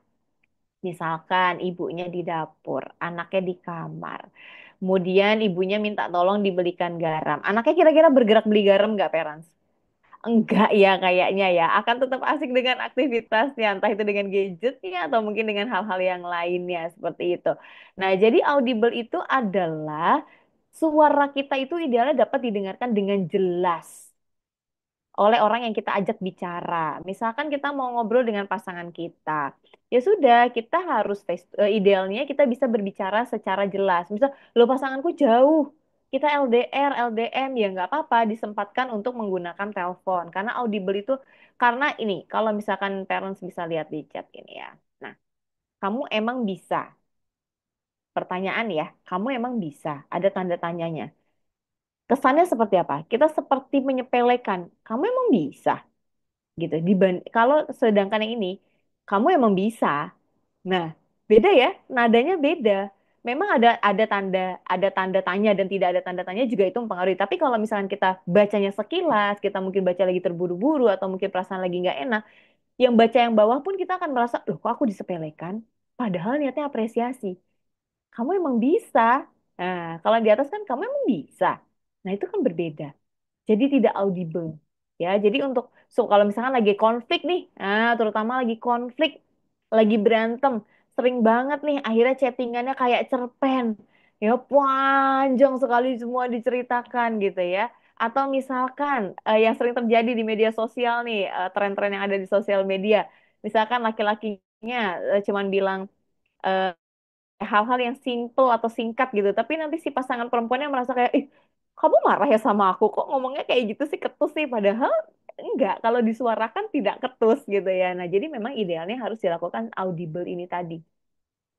Misalkan ibunya di dapur, anaknya di kamar. Kemudian ibunya minta tolong dibelikan garam. Anaknya kira-kira bergerak beli garam nggak, parents? Enggak ya kayaknya ya. Akan tetap asik dengan aktivitasnya, entah itu dengan gadgetnya atau mungkin dengan hal-hal yang lainnya seperti itu. Nah, jadi audible itu adalah suara kita itu idealnya dapat didengarkan dengan jelas oleh orang yang kita ajak bicara. Misalkan kita mau ngobrol dengan pasangan kita, ya sudah, kita harus idealnya kita bisa berbicara secara jelas. Misal, lo pasanganku jauh, kita LDR, LDM, ya nggak apa-apa, disempatkan untuk menggunakan telepon. Karena audible itu, karena ini, kalau misalkan parents bisa lihat di chat ini ya. Nah, kamu emang bisa. Pertanyaan ya, kamu emang bisa. Ada tanda tanyanya. Kesannya seperti apa? Kita seperti menyepelekan. Kamu emang bisa gitu. Kalau sedangkan yang ini, kamu emang bisa. Nah, beda ya, nadanya beda. Memang ada tanda tanya dan tidak ada tanda tanya juga itu mempengaruhi. Tapi kalau misalkan kita bacanya sekilas, kita mungkin baca lagi terburu-buru atau mungkin perasaan lagi nggak enak, yang baca yang bawah pun kita akan merasa, loh kok aku disepelekan? Padahal niatnya apresiasi. Kamu emang bisa. Nah, kalau di atas kan kamu emang bisa. Nah, itu kan berbeda. Jadi tidak audible. Ya, jadi untuk kalau misalkan lagi konflik nih, terutama lagi konflik, lagi berantem, sering banget nih akhirnya chattingannya kayak cerpen. Ya, panjang sekali semua diceritakan gitu ya. Atau misalkan yang sering terjadi di media sosial nih, tren-tren yang ada di sosial media. Misalkan laki-lakinya cuman bilang hal-hal yang simple atau singkat gitu. Tapi nanti si pasangan perempuannya merasa kayak, ih, kamu marah ya sama aku? Kok ngomongnya kayak gitu sih, ketus sih? Padahal enggak, kalau disuarakan tidak ketus gitu ya. Nah, jadi memang idealnya harus dilakukan audible ini tadi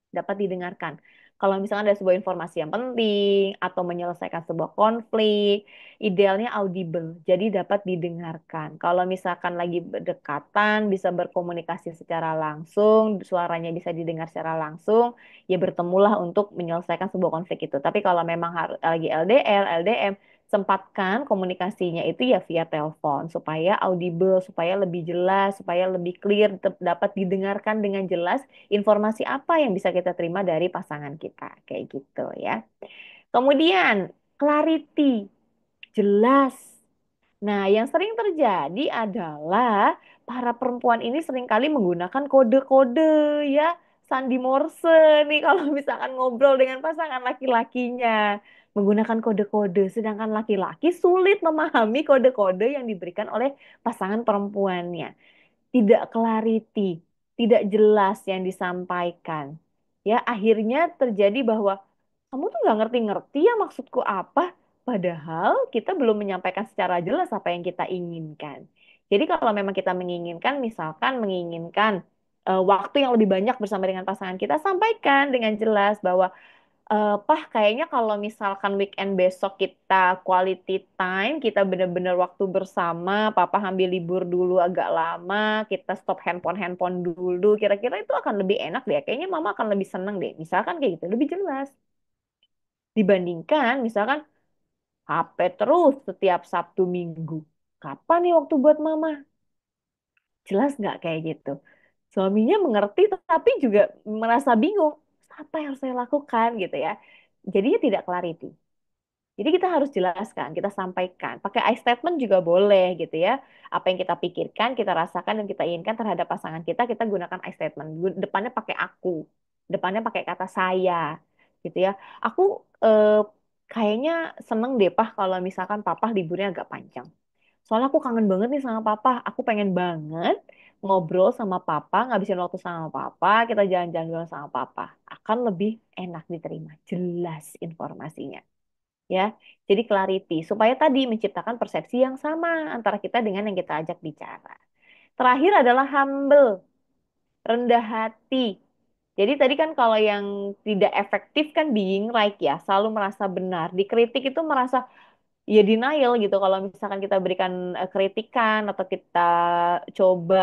dapat didengarkan. Kalau misalnya ada sebuah informasi yang penting atau menyelesaikan sebuah konflik, idealnya audible, jadi dapat didengarkan. Kalau misalkan lagi berdekatan, bisa berkomunikasi secara langsung, suaranya bisa didengar secara langsung, ya bertemulah untuk menyelesaikan sebuah konflik itu. Tapi kalau memang lagi LDR, LDM, sempatkan komunikasinya itu ya via telepon supaya audible, supaya lebih jelas, supaya lebih clear, dapat didengarkan dengan jelas informasi apa yang bisa kita terima dari pasangan kita. Kayak gitu ya. Kemudian, clarity, jelas. Nah, yang sering terjadi adalah para perempuan ini seringkali menggunakan kode-kode ya, sandi Morse nih kalau misalkan ngobrol dengan pasangan laki-lakinya. Menggunakan kode-kode, sedangkan laki-laki sulit memahami kode-kode yang diberikan oleh pasangan perempuannya, tidak clarity, tidak jelas yang disampaikan. Ya, akhirnya terjadi bahwa kamu tuh nggak ngerti-ngerti ya maksudku apa, padahal kita belum menyampaikan secara jelas apa yang kita inginkan. Jadi kalau memang kita menginginkan, misalkan menginginkan waktu yang lebih banyak bersama dengan pasangan kita, sampaikan dengan jelas bahwa Pah, kayaknya kalau misalkan weekend besok kita quality time, kita bener-bener waktu bersama, Papa ambil libur dulu agak lama, kita stop handphone-handphone dulu, kira-kira itu akan lebih enak deh. Kayaknya Mama akan lebih seneng deh. Misalkan kayak gitu, lebih jelas. Dibandingkan misalkan HP terus setiap Sabtu Minggu. Kapan nih waktu buat Mama? Jelas nggak kayak gitu? Suaminya mengerti tapi juga merasa bingung. Apa yang harus saya lakukan gitu ya. Jadinya tidak clarity. Jadi kita harus jelaskan, kita sampaikan. Pakai I statement juga boleh gitu ya. Apa yang kita pikirkan, kita rasakan dan kita inginkan terhadap pasangan kita gunakan I statement. Depannya pakai aku, depannya pakai kata saya, gitu ya. Aku eh, kayaknya seneng deh Pah kalau misalkan Papa liburnya agak panjang. Soalnya aku kangen banget nih sama Papa. Aku pengen banget ngobrol sama Papa, ngabisin waktu sama Papa, kita jalan-jalan sama Papa. Akan lebih enak diterima, jelas informasinya ya. Jadi clarity supaya tadi menciptakan persepsi yang sama antara kita dengan yang kita ajak bicara. Terakhir adalah humble, rendah hati. Jadi tadi kan kalau yang tidak efektif kan being right ya, selalu merasa benar. Dikritik itu merasa ya denial gitu. Kalau misalkan kita berikan kritikan atau kita coba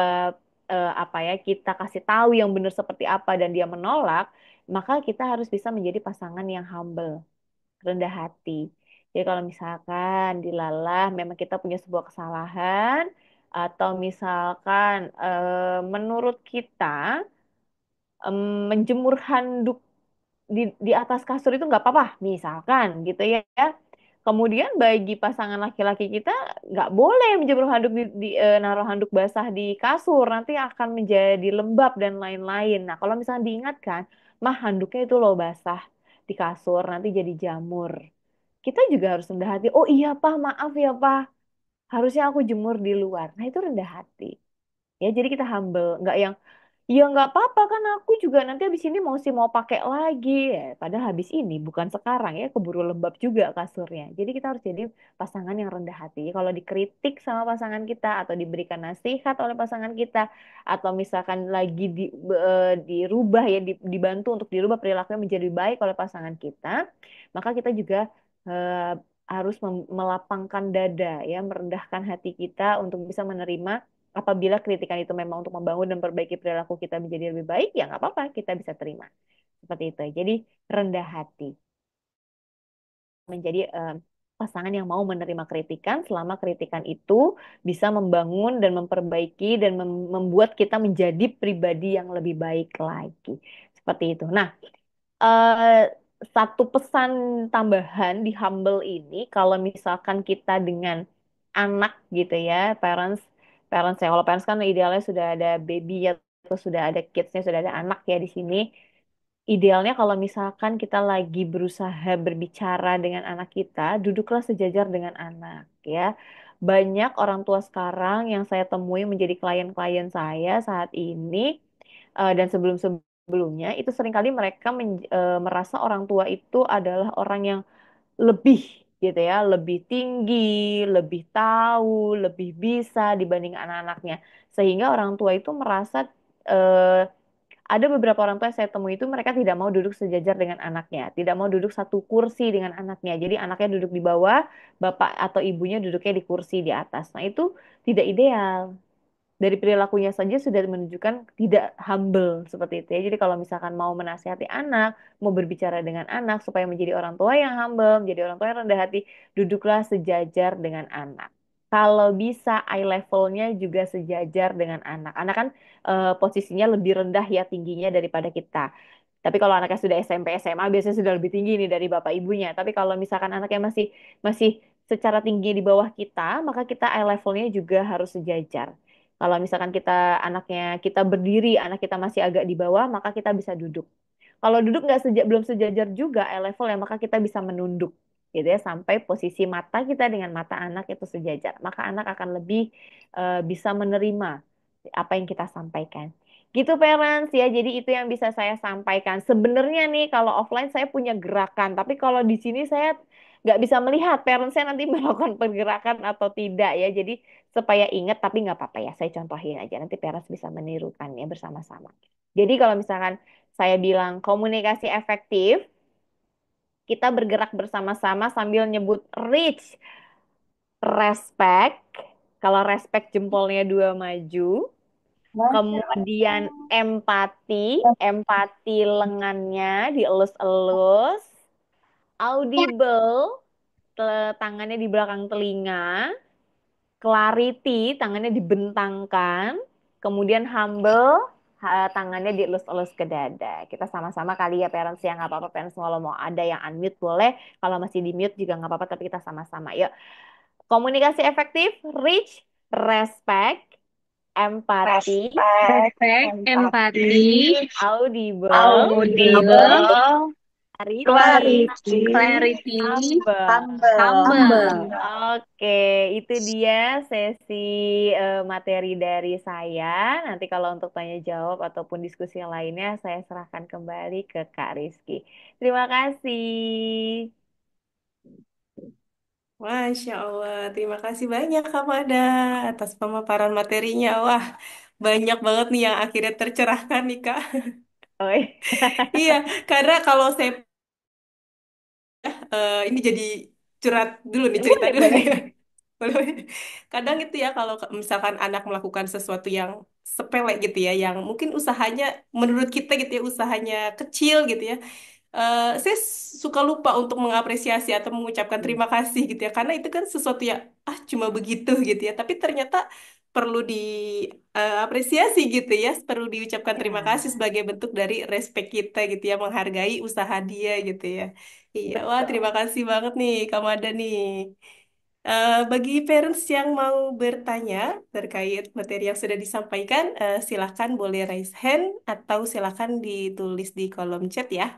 apa ya, kita kasih tahu yang benar seperti apa dan dia menolak, maka kita harus bisa menjadi pasangan yang humble, rendah hati. Jadi kalau misalkan dilalah memang kita punya sebuah kesalahan atau misalkan menurut kita menjemur handuk di atas kasur itu nggak apa-apa, misalkan gitu ya. Kemudian bagi pasangan laki-laki kita nggak boleh menjemur handuk naruh handuk basah di kasur, nanti akan menjadi lembab dan lain-lain. Nah, kalau misalnya diingatkan, mah handuknya itu loh basah di kasur, nanti jadi jamur. Kita juga harus rendah hati. Oh iya, Pak, maaf ya, Pak. Harusnya aku jemur di luar. Nah, itu rendah hati. Ya, jadi kita humble, nggak yang ya nggak apa-apa kan aku juga nanti habis ini mau pakai lagi ya. Padahal habis ini bukan sekarang ya keburu lembab juga kasurnya. Jadi kita harus jadi pasangan yang rendah hati. Kalau dikritik sama pasangan kita atau diberikan nasihat oleh pasangan kita atau misalkan lagi dirubah ya dibantu untuk dirubah perilakunya menjadi baik oleh pasangan kita, maka kita juga harus melapangkan dada ya, merendahkan hati kita untuk bisa menerima. Apabila kritikan itu memang untuk membangun dan perbaiki perilaku kita menjadi lebih baik, ya nggak apa-apa, kita bisa terima. Seperti itu. Jadi rendah hati. Menjadi pasangan yang mau menerima kritikan selama kritikan itu bisa membangun dan memperbaiki dan membuat kita menjadi pribadi yang lebih baik lagi. Seperti itu. Nah, eh, satu pesan tambahan di Humble ini, kalau misalkan kita dengan anak gitu ya, parents, parents ya, kalau parents kan idealnya sudah ada baby atau sudah ada kidsnya, sudah ada anak ya di sini. Idealnya kalau misalkan kita lagi berusaha berbicara dengan anak kita, duduklah sejajar dengan anak ya. Banyak orang tua sekarang yang saya temui menjadi klien-klien saya saat ini dan sebelum-sebelumnya itu seringkali mereka merasa orang tua itu adalah orang yang lebih gitu ya, lebih tinggi, lebih tahu, lebih bisa dibanding anak-anaknya. Sehingga orang tua itu merasa eh, ada beberapa orang tua yang saya temui itu mereka tidak mau duduk sejajar dengan anaknya, tidak mau duduk satu kursi dengan anaknya. Jadi anaknya duduk di bawah, bapak atau ibunya duduknya di kursi di atas. Nah, itu tidak ideal. Dari perilakunya saja sudah menunjukkan tidak humble seperti itu ya. Jadi kalau misalkan mau menasihati anak, mau berbicara dengan anak supaya menjadi orang tua yang humble, menjadi orang tua yang rendah hati, duduklah sejajar dengan anak. Kalau bisa eye levelnya juga sejajar dengan anak. Anak kan posisinya lebih rendah ya tingginya daripada kita. Tapi kalau anaknya sudah SMP, SMA biasanya sudah lebih tinggi nih dari bapak ibunya. Tapi kalau misalkan anaknya masih masih secara tinggi di bawah kita, maka kita eye levelnya juga harus sejajar. Kalau misalkan anaknya kita berdiri, anak kita masih agak di bawah, maka kita bisa duduk. Kalau duduk nggak belum sejajar juga eye level ya, maka kita bisa menunduk gitu ya sampai posisi mata kita dengan mata anak itu sejajar. Maka anak akan lebih bisa menerima apa yang kita sampaikan. Gitu parents ya. Jadi itu yang bisa saya sampaikan. Sebenarnya nih kalau offline saya punya gerakan, tapi kalau di sini saya nggak bisa melihat parentsnya nanti melakukan pergerakan atau tidak ya. Jadi supaya ingat, tapi nggak apa-apa ya. Saya contohin aja, nanti parents bisa menirukannya bersama-sama. Jadi kalau misalkan saya bilang komunikasi efektif, kita bergerak bersama-sama sambil nyebut reach, respect. Kalau respect jempolnya dua maju. Kemudian empati, empati lengannya dielus-elus. Audible, tangannya di belakang telinga. Clarity, tangannya dibentangkan. Kemudian humble, tangannya dielus-elus ke dada. Kita sama-sama kali ya parents yang nggak apa-apa parents kalau mau ada yang unmute boleh. Kalau masih di mute juga nggak apa-apa tapi kita sama-sama. Yuk. Komunikasi efektif, reach, respect, empati, Respect, empati, audible, audible, clarity, clarity, humble. humble. Oke, itu dia sesi materi dari saya. Nanti kalau untuk tanya jawab ataupun diskusi yang lainnya, saya serahkan kembali ke Kak Rizky. Terima kasih. Masya Allah, terima kasih banyak Kak Mada atas pemaparan materinya. Wah, banyak banget nih yang akhirnya tercerahkan nih Kak. Oi. Iya, karena kalau saya ini jadi curhat dulu nih, cerita Boleh, dulu boleh. nih. Boleh. Kadang itu ya kalau misalkan anak melakukan sesuatu yang sepele gitu ya, yang mungkin usahanya menurut kita gitu ya, usahanya kecil gitu ya. Saya suka lupa untuk mengapresiasi atau mengucapkan terima kasih gitu ya, karena itu kan sesuatu yang cuma begitu gitu ya, tapi ternyata perlu diapresiasi gitu ya, perlu diucapkan terima kasih Ya, sebagai bentuk dari respect kita gitu ya, menghargai usaha dia gitu ya. Iya, wah terima betul. kasih banget nih Kak Mada nih. Bagi parents yang mau bertanya terkait materi yang sudah disampaikan, silakan boleh raise hand atau silakan ditulis di kolom chat ya.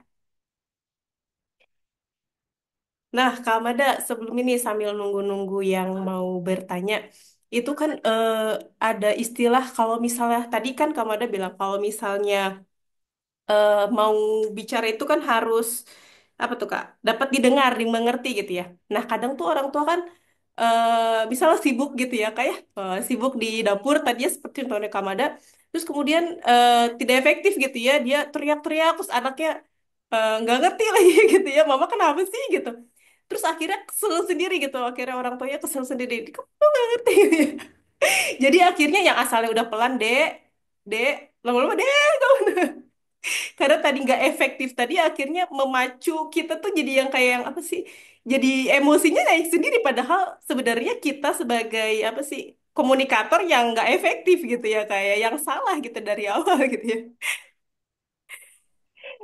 Nah, Kak Mada, sebelum ini sambil nunggu-nunggu yang mau bertanya, itu kan ada istilah kalau misalnya tadi kan Kak Mada bilang kalau misalnya mau bicara itu kan harus apa tuh Kak? Dapat didengar, dimengerti gitu ya. Nah, kadang tuh orang tua kan misalnya sibuk gitu ya, kayak sibuk di dapur tadinya seperti contohnya Kak Mada, terus kemudian tidak efektif gitu ya, dia teriak-teriak terus anaknya nggak ngerti lagi gitu ya, mama kenapa sih gitu. Terus akhirnya kesel sendiri gitu, akhirnya orang tuanya kesel sendiri, kamu tuh nggak ngerti gitu ya. Jadi akhirnya yang asalnya udah pelan, dek, dek, lama-lama dek, karena tadi nggak efektif tadi akhirnya memacu kita tuh jadi yang kayak yang apa sih, jadi emosinya naik sendiri padahal sebenarnya kita sebagai apa sih komunikator yang nggak efektif gitu ya, kayak yang salah gitu dari awal gitu ya.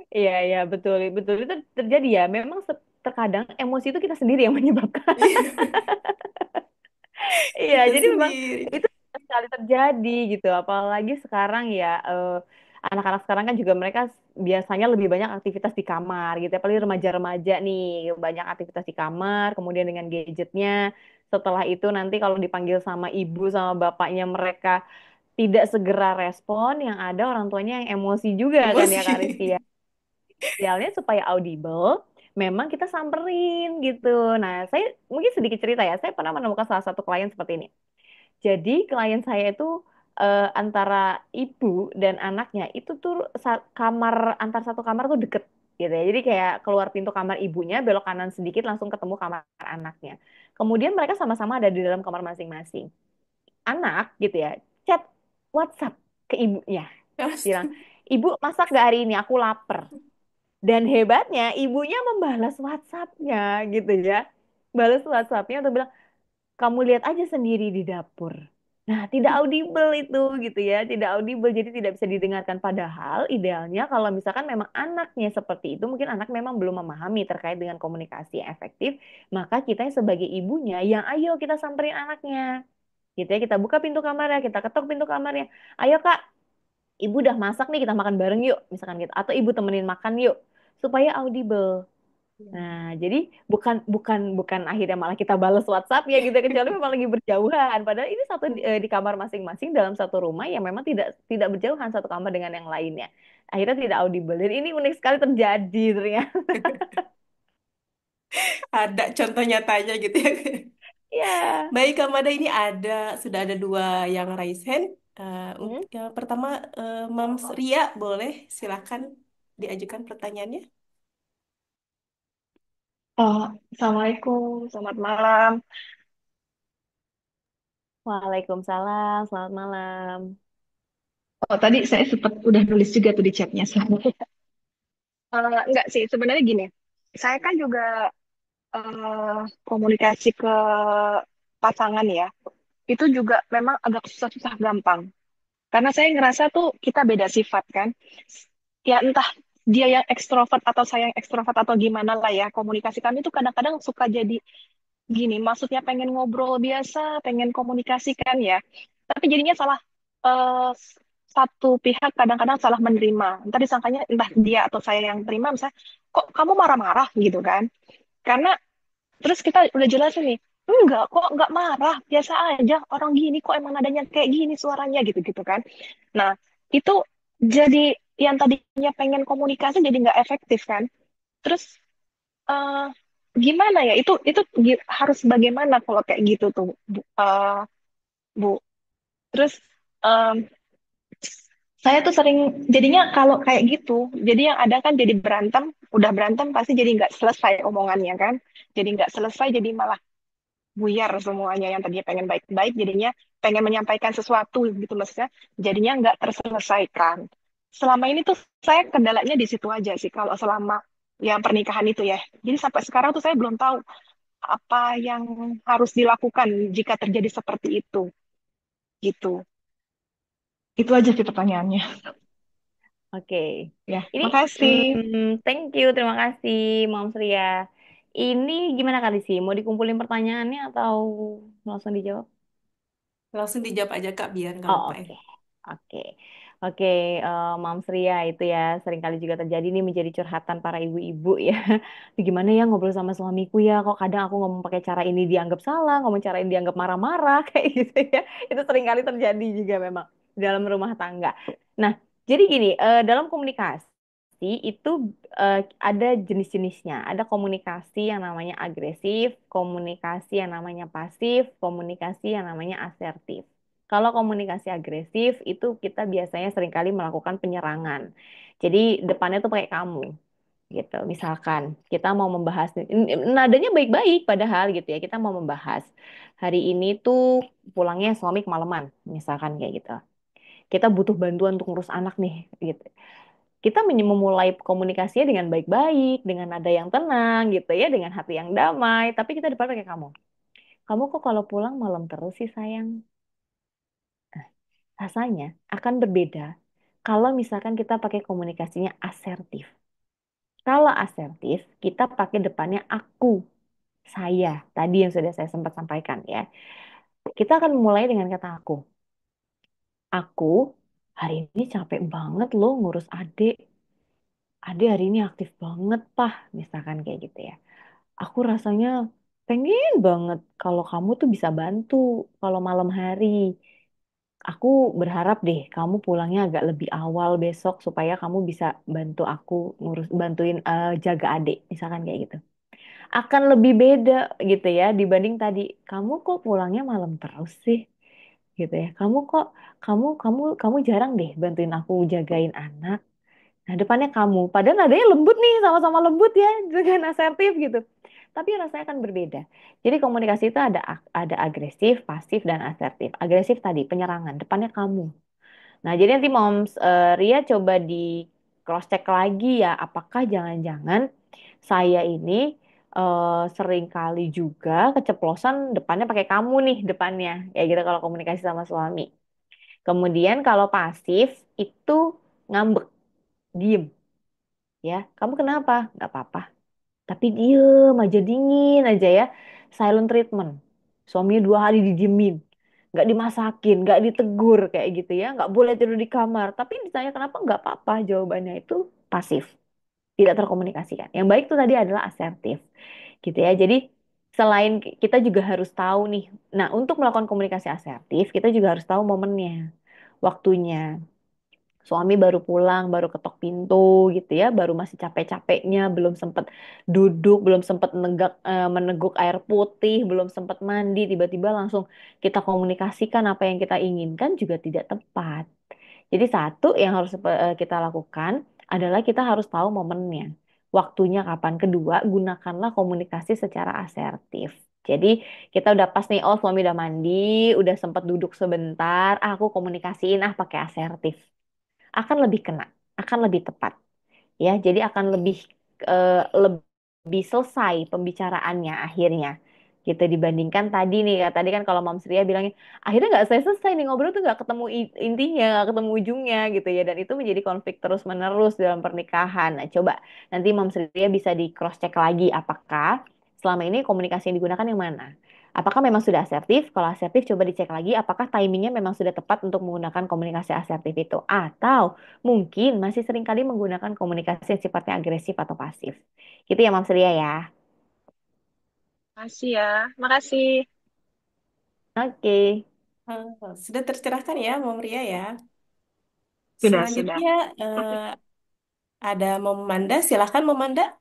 Iya, iya, betul, betul itu terjadi ya. Memang terkadang emosi itu kita sendiri yang menyebabkan. Iya, Kita jadi memang sendiri. itu sering sekali terjadi gitu. Apalagi sekarang ya, anak-anak sekarang kan juga mereka biasanya lebih banyak aktivitas di kamar gitu. Apalagi remaja-remaja nih, banyak aktivitas di kamar, kemudian dengan gadgetnya. Setelah itu nanti kalau dipanggil sama ibu sama bapaknya mereka tidak segera respon, yang ada orang tuanya yang emosi juga kan ya Kak Rizky ya. Emosi. Idealnya supaya audible, memang kita samperin gitu. Nah, saya mungkin sedikit cerita ya. Saya pernah menemukan salah satu klien seperti ini. Jadi klien saya itu antara ibu dan anaknya itu tuh kamar antar satu kamar tuh deket gitu ya. Jadi kayak keluar pintu kamar ibunya, belok kanan sedikit langsung ketemu kamar anaknya. Kemudian mereka sama-sama ada di dalam kamar masing-masing. Anak gitu ya, chat WhatsApp ke ibunya, bilang, "Ibu masak gak hari ini? Aku lapar." Dan hebatnya ibunya membalas WhatsApp-nya gitu ya. Balas WhatsApp-nya untuk bilang, kamu lihat aja sendiri di dapur. Nah, tidak audible itu gitu ya, tidak audible jadi tidak bisa didengarkan. Padahal idealnya kalau misalkan memang anaknya seperti itu, mungkin anak memang belum memahami terkait dengan komunikasi yang efektif, maka kita sebagai ibunya yang ayo kita samperin anaknya. Gitu ya, kita buka pintu kamarnya, kita ketok pintu kamarnya. Ayo Kak, ibu udah masak nih, kita makan bareng yuk, misalkan gitu. Atau ibu temenin makan yuk, supaya audible. Nah, jadi bukan bukan bukan akhirnya malah kita balas WhatsApp ya gitu, kecuali memang lagi berjauhan. Padahal ini satu di kamar masing-masing dalam satu rumah yang memang tidak tidak berjauhan satu kamar dengan yang lainnya. Akhirnya tidak audible. Dan ini unik sekali terjadi ternyata. Ada contoh nyatanya gitu ya. Ya. Baik, Kak Mada, ini sudah ada dua yang raise hand. Hmm? Yang pertama, Mams Ria, boleh silakan diajukan pertanyaannya. Oh, Assalamualaikum, selamat malam. Waalaikumsalam, selamat malam. Oh, tadi saya sempat udah nulis juga tuh di chatnya. Enggak sih, sebenarnya gini. Saya kan juga komunikasi ke pasangan ya. Itu juga memang agak susah-susah gampang. Karena saya ngerasa tuh kita beda sifat kan. Ya entah dia yang ekstrovert atau saya yang ekstrovert atau gimana lah ya. Komunikasi kami tuh kadang-kadang suka jadi gini, maksudnya pengen ngobrol biasa, pengen komunikasikan ya. Tapi jadinya salah satu pihak kadang-kadang salah menerima. Entah disangkanya entah dia atau saya yang terima, misalnya, kok kamu marah-marah gitu kan? Karena terus kita udah jelasin nih, enggak kok enggak marah, biasa aja orang gini kok emang nadanya kayak gini suaranya gitu-gitu kan. Nah, itu jadi yang tadinya pengen komunikasi jadi nggak efektif kan. Terus eh, gimana ya harus bagaimana kalau kayak gitu tuh Bu. Terus em, saya tuh sering jadinya kalau kayak gitu jadi yang ada kan jadi berantem, udah berantem pasti jadi nggak selesai omongannya kan, jadi nggak selesai, jadi malah buyar semuanya yang tadinya pengen baik-baik jadinya pengen menyampaikan sesuatu gitu maksudnya jadinya nggak terselesaikan. Selama ini tuh saya kendalanya di situ aja sih kalau selama yang pernikahan itu ya. Jadi sampai sekarang tuh saya belum tahu apa yang harus dilakukan jika terjadi seperti itu gitu. Itu aja sih pertanyaannya. Oke. Ya, Ini, makasih. thank you, terima kasih, Mam Surya. Ini gimana kali sih? Mau dikumpulin pertanyaannya atau langsung dijawab? Langsung dijawab aja, Kak, biar nggak Oh, lupa ya. oke. Oke. Oke, Mams Ria itu ya seringkali juga terjadi nih menjadi curhatan para ibu-ibu ya. Gimana ya ngobrol sama suamiku ya, kok kadang aku ngomong pakai cara ini dianggap salah, ngomong cara ini dianggap marah-marah kayak gitu ya. Itu seringkali terjadi juga memang dalam rumah tangga. Nah, jadi gini, dalam komunikasi itu ada jenis-jenisnya. Ada komunikasi yang namanya agresif, komunikasi yang namanya pasif, komunikasi yang namanya asertif. Kalau komunikasi agresif itu kita biasanya seringkali melakukan penyerangan. Jadi depannya tuh pakai kamu gitu. Misalkan kita mau membahas nadanya baik-baik padahal gitu ya. Kita mau membahas hari ini tuh pulangnya suami kemalaman, misalkan kayak gitu. Kita butuh bantuan untuk ngurus anak nih gitu. Kita memulai komunikasinya dengan baik-baik, dengan nada yang tenang gitu ya, dengan hati yang damai, tapi kita depan pakai kamu. Kamu kok kalau pulang malam terus sih sayang? Rasanya akan berbeda kalau misalkan kita pakai komunikasinya asertif. Kalau asertif, kita pakai depannya aku, saya. Tadi yang sudah saya sempat sampaikan ya. Kita akan memulai dengan kata aku. Aku hari ini capek banget loh ngurus adik. Adik hari ini aktif banget, Pah. Misalkan kayak gitu ya. Aku rasanya pengen banget kalau kamu tuh bisa bantu kalau malam hari. Aku berharap deh kamu pulangnya agak lebih awal besok supaya kamu bisa bantu aku bantuin jaga adik, misalkan kayak gitu. Akan lebih beda gitu ya dibanding tadi. Kamu kok pulangnya malam terus sih? Gitu ya. Kamu jarang deh bantuin aku jagain anak. Nah, depannya kamu. Padahal nadanya lembut nih, sama-sama lembut ya, dengan asertif gitu. Tapi rasanya akan berbeda. Jadi komunikasi itu ada agresif, pasif, dan asertif. Agresif tadi, penyerangan. Depannya kamu. Nah, jadi nanti Moms Ria coba di cross check lagi ya, apakah jangan-jangan saya ini sering kali juga keceplosan depannya pakai kamu nih depannya, ya gitu kalau komunikasi sama suami. Kemudian kalau pasif itu ngambek, diem, ya. Kamu kenapa? Nggak apa-apa. Tapi diem aja, dingin aja ya. Silent treatment. Suaminya 2 hari didiemin. Nggak dimasakin, nggak ditegur kayak gitu ya. Nggak boleh tidur di kamar. Tapi ditanya kenapa nggak apa-apa. Jawabannya itu pasif. Tidak terkomunikasikan. Yang baik itu tadi adalah asertif. Gitu ya. Jadi selain kita juga harus tahu nih. Nah, untuk melakukan komunikasi asertif, kita juga harus tahu momennya. Waktunya. Suami baru pulang, baru ketok pintu gitu ya, baru masih capek-capeknya, belum sempat duduk, belum sempat meneguk air putih, belum sempat mandi, tiba-tiba langsung kita komunikasikan apa yang kita inginkan juga tidak tepat. Jadi satu yang harus kita lakukan adalah kita harus tahu momennya, waktunya kapan. Kedua, gunakanlah komunikasi secara asertif. Jadi kita udah pas nih, oh suami udah mandi, udah sempat duduk sebentar, aku komunikasiin pakai asertif akan lebih kena, akan lebih tepat ya. Jadi akan lebih selesai pembicaraannya akhirnya gitu dibandingkan tadi nih. Tadi kan kalau Mams Ria bilangnya akhirnya nggak selesai nih ngobrol tuh nggak ketemu intinya, nggak ketemu ujungnya gitu ya, dan itu menjadi konflik terus menerus dalam pernikahan. Nah coba nanti Mams Ria bisa di cross check lagi apakah selama ini komunikasi yang digunakan yang mana. Apakah memang sudah asertif? Kalau asertif, coba dicek lagi apakah timingnya memang sudah tepat untuk menggunakan komunikasi asertif itu. Atau mungkin masih seringkali menggunakan komunikasi yang sifatnya agresif atau pasif. Gitu ya, Mam Surya ya. Makasih ya. Makasih. Oke. Sudah tercerahkan ya, Mom Ria ya. Sudah. Selanjutnya ada Momanda, silahkan Momanda.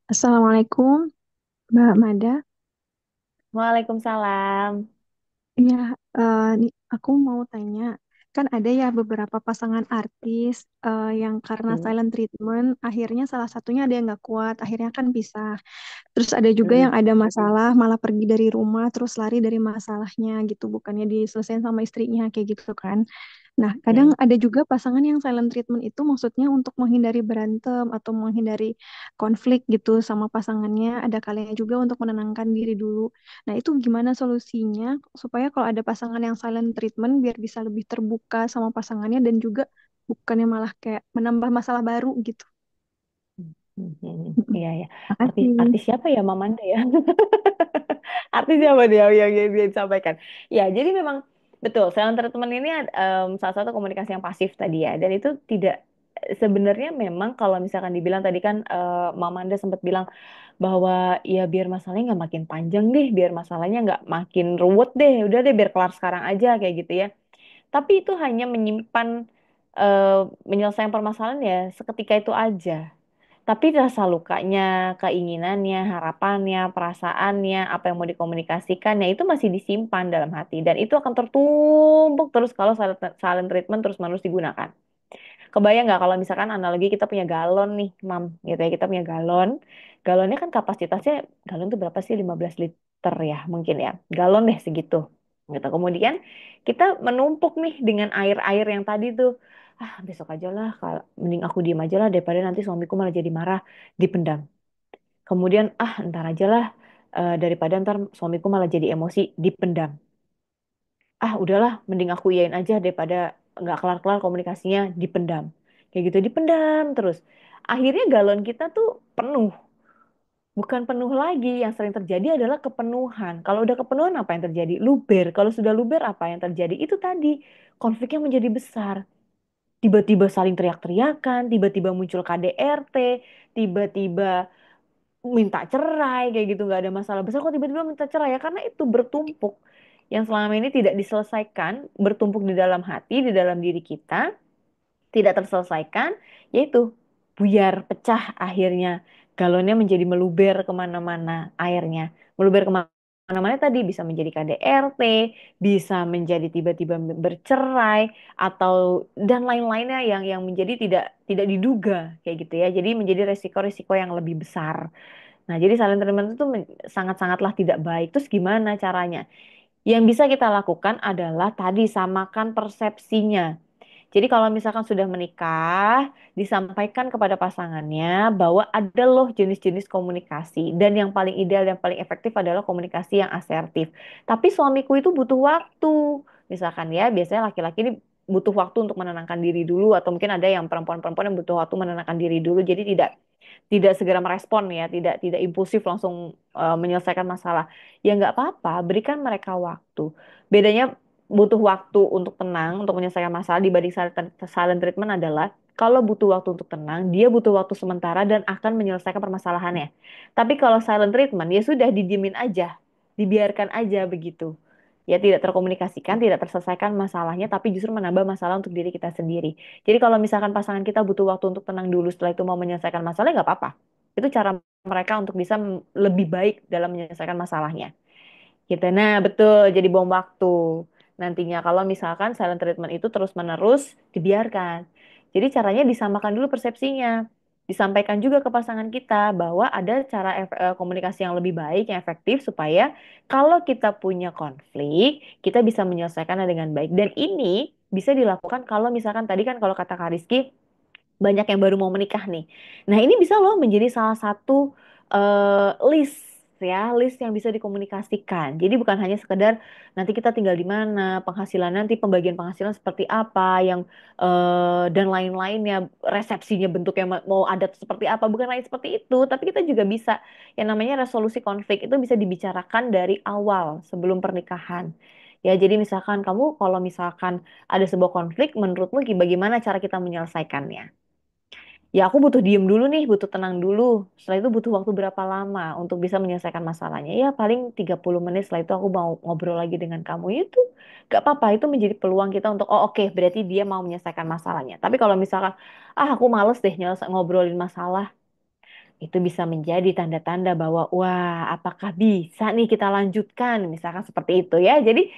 Assalamualaikum, Mbak Mada. Waalaikumsalam. Ya, nih aku mau tanya, kan ada ya beberapa pasangan artis yang karena Mm, silent treatment, akhirnya salah satunya ada yang nggak kuat, akhirnya kan pisah. Terus ada juga mm, yang ada masalah, malah pergi dari rumah, terus lari dari masalahnya gitu, bukannya diselesaikan sama istrinya kayak gitu kan. Nah, kadang mm. ada juga pasangan yang silent treatment itu maksudnya untuk menghindari berantem atau menghindari konflik gitu sama pasangannya. Ada kalanya juga untuk menenangkan diri dulu. Nah, itu gimana solusinya supaya kalau ada pasangan yang silent treatment biar bisa lebih terbuka sama pasangannya dan juga bukannya malah kayak menambah masalah baru gitu. Mm-mm. Iya, ya. Artis, Makasih. artis siapa ya, Mamanda ya? Artis siapa dia yang dia disampaikan? Ya, jadi memang betul. Silent treatment ini salah satu komunikasi yang pasif tadi ya, dan itu tidak sebenarnya memang kalau misalkan dibilang tadi kan Mamanda sempat bilang bahwa ya biar masalahnya nggak makin panjang deh, biar masalahnya nggak makin ruwet deh, udah deh biar kelar sekarang aja kayak gitu ya. Tapi itu hanya menyimpan eh, menyelesaikan permasalahan ya seketika itu aja. Tapi rasa lukanya, keinginannya, harapannya, perasaannya, apa yang mau dikomunikasikannya itu masih disimpan dalam hati dan itu akan tertumpuk terus kalau silent treatment terus-menerus digunakan. Kebayang nggak kalau misalkan analogi kita punya galon nih, Mam, gitu ya, kita punya galon. Galonnya kan kapasitasnya, galon tuh berapa sih? 15 liter ya, mungkin ya. Galon deh segitu. Gitu. Kemudian kita menumpuk nih dengan air-air yang tadi tuh. Besok aja lah, mending aku diem aja lah daripada nanti suamiku malah jadi marah, dipendam. Kemudian, ntar aja lah, daripada ntar suamiku malah jadi emosi, dipendam. Udahlah mending aku iyain aja daripada nggak kelar-kelar komunikasinya, dipendam kayak gitu, dipendam terus akhirnya galon kita tuh penuh. Bukan penuh lagi, yang sering terjadi adalah kepenuhan. Kalau udah kepenuhan apa yang terjadi? Luber. Kalau sudah luber apa yang terjadi? Itu tadi konfliknya menjadi besar, tiba-tiba saling teriak-teriakan, tiba-tiba muncul KDRT, tiba-tiba minta cerai kayak gitu, nggak ada masalah besar kok tiba-tiba minta cerai ya karena itu bertumpuk yang selama ini tidak diselesaikan, bertumpuk di dalam hati, di dalam diri kita, tidak terselesaikan, yaitu buyar, pecah akhirnya. Galonnya menjadi meluber kemana-mana airnya. Meluber kemana-mana tadi bisa menjadi KDRT, bisa menjadi tiba-tiba bercerai, atau dan lain-lainnya yang menjadi tidak tidak diduga kayak gitu ya. Jadi menjadi resiko-resiko yang lebih besar. Nah, jadi silent treatment itu sangat-sangatlah tidak baik. Terus gimana caranya? Yang bisa kita lakukan adalah tadi samakan persepsinya. Jadi kalau misalkan sudah menikah, disampaikan kepada pasangannya bahwa ada loh jenis-jenis komunikasi dan yang paling ideal dan paling efektif adalah komunikasi yang asertif. Tapi suamiku itu butuh waktu. Misalkan ya, biasanya laki-laki ini butuh waktu untuk menenangkan diri dulu atau mungkin ada yang perempuan-perempuan yang butuh waktu menenangkan diri dulu. Jadi tidak tidak segera merespon ya, tidak tidak impulsif langsung menyelesaikan masalah. Ya nggak apa-apa, berikan mereka waktu. Bedanya butuh waktu untuk tenang, untuk menyelesaikan masalah dibanding silent treatment adalah kalau butuh waktu untuk tenang, dia butuh waktu sementara dan akan menyelesaikan permasalahannya. Tapi kalau silent treatment, ya sudah didiemin aja, dibiarkan aja begitu. Ya tidak terkomunikasikan, tidak terselesaikan masalahnya, tapi justru menambah masalah untuk diri kita sendiri. Jadi kalau misalkan pasangan kita butuh waktu untuk tenang dulu, setelah itu mau menyelesaikan masalahnya nggak apa-apa. Itu cara mereka untuk bisa lebih baik dalam menyelesaikan masalahnya. Gitu. Nah, betul. Jadi bom waktu. Nantinya kalau misalkan silent treatment itu terus-menerus dibiarkan. Jadi caranya disamakan dulu persepsinya. Disampaikan juga ke pasangan kita bahwa ada cara komunikasi yang lebih baik, yang efektif supaya kalau kita punya konflik, kita bisa menyelesaikannya dengan baik. Dan ini bisa dilakukan kalau misalkan tadi kan kalau kata Kak Rizky, banyak yang baru mau menikah nih. Nah, ini bisa loh menjadi salah satu list ya, list yang bisa dikomunikasikan. Jadi bukan hanya sekedar nanti kita tinggal di mana, penghasilan nanti pembagian penghasilan seperti apa, yang dan lain-lainnya, resepsinya bentuknya mau adat seperti apa, bukan lain seperti itu, tapi kita juga bisa yang namanya resolusi konflik itu bisa dibicarakan dari awal sebelum pernikahan. Ya, jadi misalkan kamu kalau misalkan ada sebuah konflik, menurutmu bagaimana cara kita menyelesaikannya? Ya aku butuh diem dulu nih, butuh tenang dulu. Setelah itu butuh waktu berapa lama untuk bisa menyelesaikan masalahnya. Ya paling 30 menit setelah itu aku mau ngobrol lagi dengan kamu. Itu gak apa-apa, itu menjadi peluang kita untuk, oh oke, berarti dia mau menyelesaikan masalahnya. Tapi kalau misalkan, ah aku males deh ngobrolin masalah, itu bisa menjadi tanda-tanda bahwa wah apakah bisa nih kita lanjutkan misalkan seperti itu ya jadi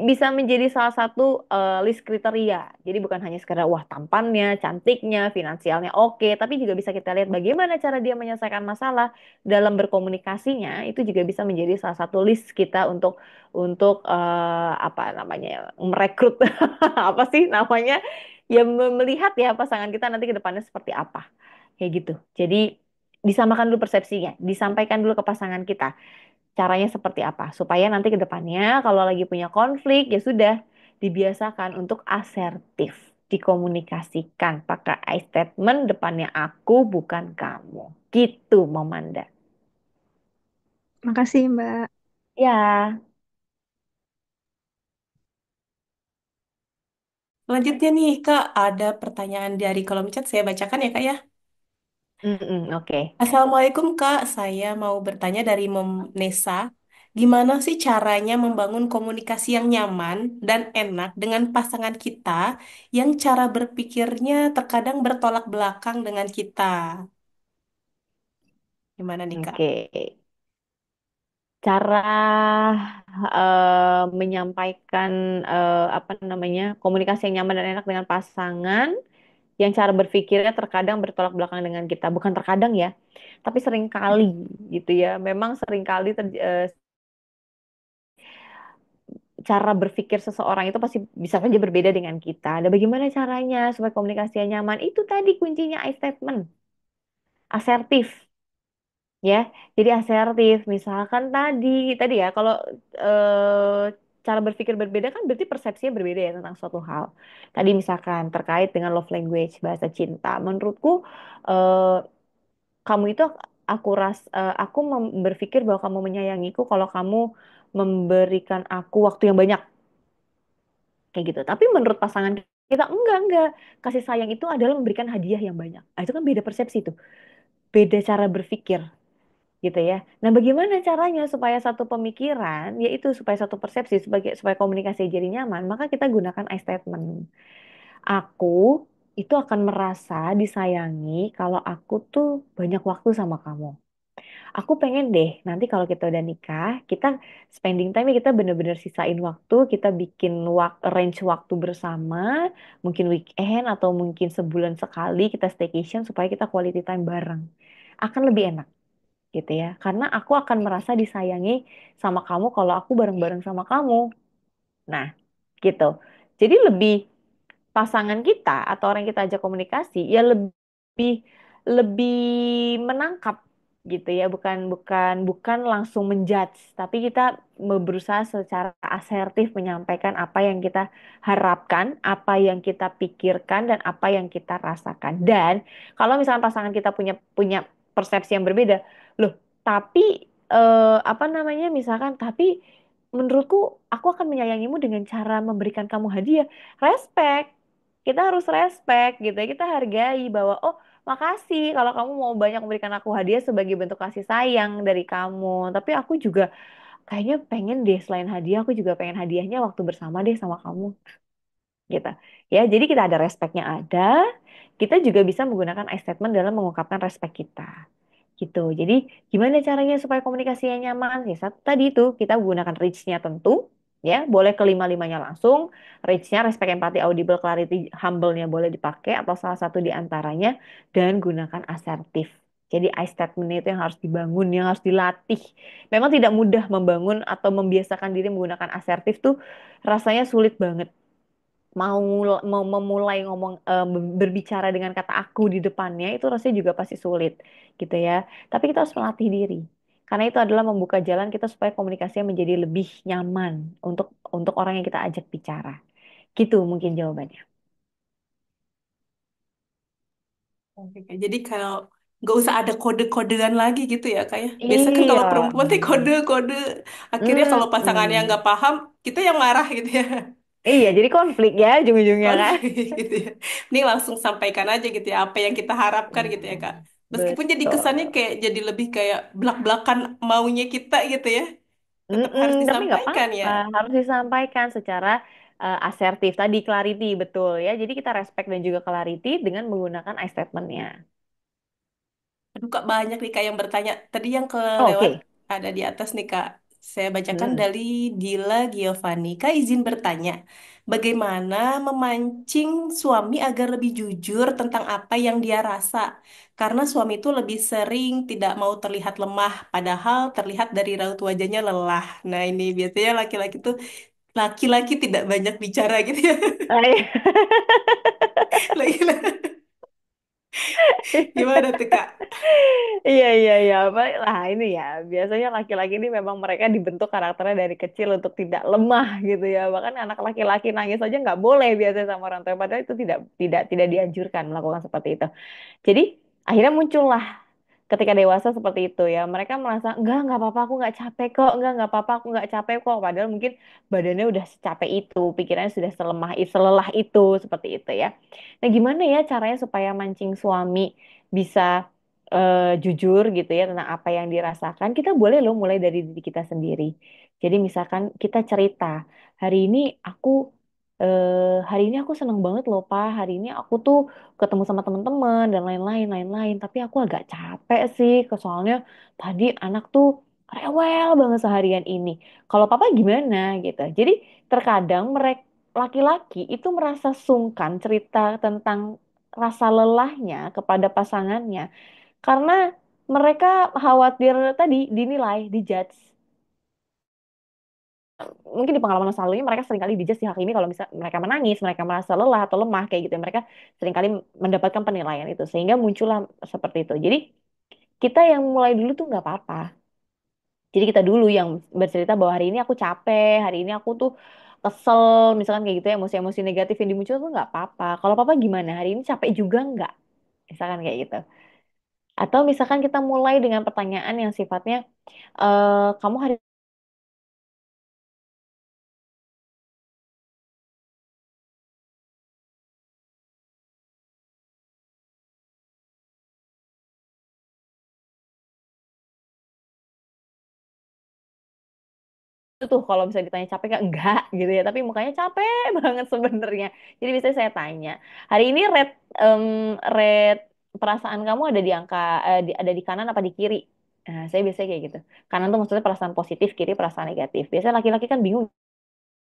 bisa menjadi salah satu list kriteria jadi bukan hanya sekedar wah tampannya cantiknya finansialnya oke tapi juga bisa kita lihat bagaimana cara dia menyelesaikan masalah dalam berkomunikasinya itu juga bisa menjadi salah satu list kita untuk apa namanya ya, merekrut apa sih namanya ya melihat ya pasangan kita nanti ke depannya seperti apa kayak gitu jadi disamakan dulu persepsinya, disampaikan dulu ke pasangan kita. Caranya seperti apa? Supaya nanti ke depannya kalau lagi punya konflik ya sudah dibiasakan untuk asertif, dikomunikasikan pakai I statement depannya aku bukan kamu. Gitu, Momanda. Makasih, Mbak. Ya, Selanjutnya nih, Kak, ada pertanyaan dari kolom chat. Saya bacakan ya, Kak ya. oke. Assalamualaikum, Kak. Saya mau bertanya dari Mom Nesa. Gimana sih caranya membangun komunikasi yang nyaman dan enak dengan pasangan kita yang cara berpikirnya terkadang bertolak belakang dengan kita? Gimana nih, Kak? Oke. Cara menyampaikan apa namanya komunikasi yang nyaman dan enak dengan pasangan yang cara berpikirnya terkadang bertolak belakang dengan kita. Bukan terkadang ya, tapi sering kali gitu ya. Memang sering kali cara berpikir seseorang itu pasti bisa saja berbeda dengan kita. Dan bagaimana caranya supaya komunikasinya nyaman? Itu tadi kuncinya I statement, asertif. Ya, jadi asertif. Misalkan tadi ya, kalau cara berpikir berbeda kan berarti persepsinya berbeda ya tentang suatu hal. Tadi misalkan terkait dengan love language, bahasa cinta. Menurutku eh, kamu itu aku berpikir bahwa kamu menyayangiku kalau kamu memberikan aku waktu yang banyak kayak gitu. Tapi menurut pasangan kita enggak. Kasih sayang itu adalah memberikan hadiah yang banyak. Nah, itu kan beda persepsi tuh. Beda cara berpikir gitu ya. Nah, bagaimana caranya supaya satu pemikiran, yaitu supaya satu persepsi, supaya komunikasi jadi nyaman, maka kita gunakan I statement. Aku itu akan merasa disayangi kalau aku tuh banyak waktu sama kamu. Aku pengen deh nanti kalau kita udah nikah, kita spending time kita bener-bener sisain waktu, kita bikin range waktu bersama, mungkin weekend atau mungkin sebulan sekali kita staycation supaya kita quality time bareng. Akan lebih enak gitu ya. Karena aku akan merasa disayangi sama kamu kalau aku bareng-bareng sama kamu. Nah, gitu. Jadi lebih pasangan kita atau orang yang kita ajak komunikasi ya lebih lebih menangkap gitu ya, bukan bukan bukan langsung menjudge, tapi kita berusaha secara asertif menyampaikan apa yang kita harapkan, apa yang kita pikirkan dan apa yang kita rasakan. Dan kalau misalnya pasangan kita punya punya persepsi yang berbeda, loh, tapi apa namanya misalkan tapi menurutku aku akan menyayangimu dengan cara memberikan kamu hadiah. Respect. Kita harus respect gitu ya. Kita hargai bahwa oh makasih kalau kamu mau banyak memberikan aku hadiah sebagai bentuk kasih sayang dari kamu. Tapi aku juga kayaknya pengen deh selain hadiah, aku juga pengen hadiahnya waktu bersama deh sama kamu gitu. Ya, jadi kita ada respectnya ada, kita juga bisa menggunakan I statement dalam mengungkapkan respect kita. Gitu. Jadi gimana caranya supaya komunikasinya nyaman? Ya satu tadi itu kita gunakan reach-nya tentu, ya boleh kelima-limanya langsung. Reach-nya respect, empathy, audible, clarity, humble-nya boleh dipakai atau salah satu di antaranya dan gunakan asertif. Jadi I statement itu yang harus dibangun, yang harus dilatih. Memang tidak mudah membangun atau membiasakan diri menggunakan asertif tuh rasanya sulit banget mau mau memulai ngomong berbicara dengan kata aku di depannya itu rasanya juga pasti sulit gitu ya. Tapi kita harus melatih diri. Karena itu adalah membuka jalan kita supaya komunikasinya menjadi lebih nyaman untuk orang yang kita ajak bicara. Gitu mungkin jawabannya. Oke, Kak. Jadi kalau nggak usah ada kode-kodean lagi gitu ya kayak. Biasa kan Iya. kalau perempuan tuh kode-kode. Akhirnya kalau pasangannya Mm-mm. nggak paham, kita yang marah gitu ya. Iya, jadi konflik ya ujung-ujungnya kan. Konflik gitu ya. Ini langsung sampaikan aja gitu ya apa yang kita harapkan gitu ya Kak. Meskipun jadi kesannya Betul. kayak jadi lebih kayak belak-belakan maunya kita gitu ya. Tetap Mm-mm, harus tapi nggak disampaikan ya. apa-apa, harus disampaikan secara asertif tadi, clarity betul ya. Jadi kita respect dan juga clarity dengan menggunakan I statement-nya. Aduh Kak, banyak nih Kak yang bertanya. Tadi yang Oh, kelewat oke. ada di atas nih Kak. Saya bacakan Mm. dari Dila Giovanni. Kak izin bertanya, bagaimana memancing suami agar lebih jujur tentang apa yang dia rasa? Karena suami itu lebih sering tidak mau terlihat lemah, padahal terlihat dari raut wajahnya lelah. Nah ini biasanya laki-laki tidak banyak bicara gitu ya. Laki-laki. Gimana tuh Kak? Iya, iya, iya. Lah ini ya, biasanya laki-laki ini memang mereka dibentuk karakternya dari kecil untuk tidak lemah gitu ya. Bahkan anak laki-laki nangis aja nggak boleh biasanya sama orang tua. Padahal itu tidak dianjurkan melakukan seperti itu. Jadi akhirnya muncullah ketika dewasa seperti itu ya. Mereka merasa nggak apa-apa, aku nggak capek kok, nggak apa-apa, aku nggak capek kok. Padahal mungkin badannya udah secapek itu, pikirannya sudah selelah itu seperti itu ya. Nah, gimana ya caranya supaya mancing suami bisa jujur gitu ya tentang apa yang dirasakan? Kita boleh loh mulai dari diri kita sendiri. Jadi misalkan kita cerita, hari ini aku hari ini aku seneng banget loh Pak. Hari ini aku tuh ketemu sama teman-teman dan lain-lain, lain-lain. Tapi aku agak capek sih, soalnya tadi anak tuh rewel banget seharian ini. Kalau Papa gimana gitu. Jadi terkadang mereka laki-laki itu merasa sungkan cerita tentang rasa lelahnya kepada pasangannya karena mereka khawatir tadi dinilai, dijudge. Mungkin di pengalaman masa lalunya mereka seringkali dijudge di hak ini kalau misal mereka menangis, mereka merasa lelah atau lemah kayak gitu. Mereka seringkali mendapatkan penilaian itu sehingga muncullah seperti itu. Jadi kita yang mulai dulu tuh nggak apa-apa. Jadi kita dulu yang bercerita bahwa hari ini aku capek, hari ini aku tuh kesel, misalkan kayak gitu ya, emosi-emosi negatif yang dimuncul tuh nggak apa-apa. Kalau papa gimana? Hari ini capek juga nggak? Misalkan kayak gitu. Atau misalkan kita mulai dengan pertanyaan yang sifatnya, kamu hari itu tuh kalau misalnya ditanya capek nggak? Enggak gitu ya. Tapi mukanya capek banget sebenarnya. Jadi biasanya saya tanya, hari ini rate perasaan kamu ada di angka, ada di kanan apa di kiri? Nah, saya biasanya kayak gitu. Kanan tuh maksudnya perasaan positif, kiri perasaan negatif. Biasanya laki-laki kan bingung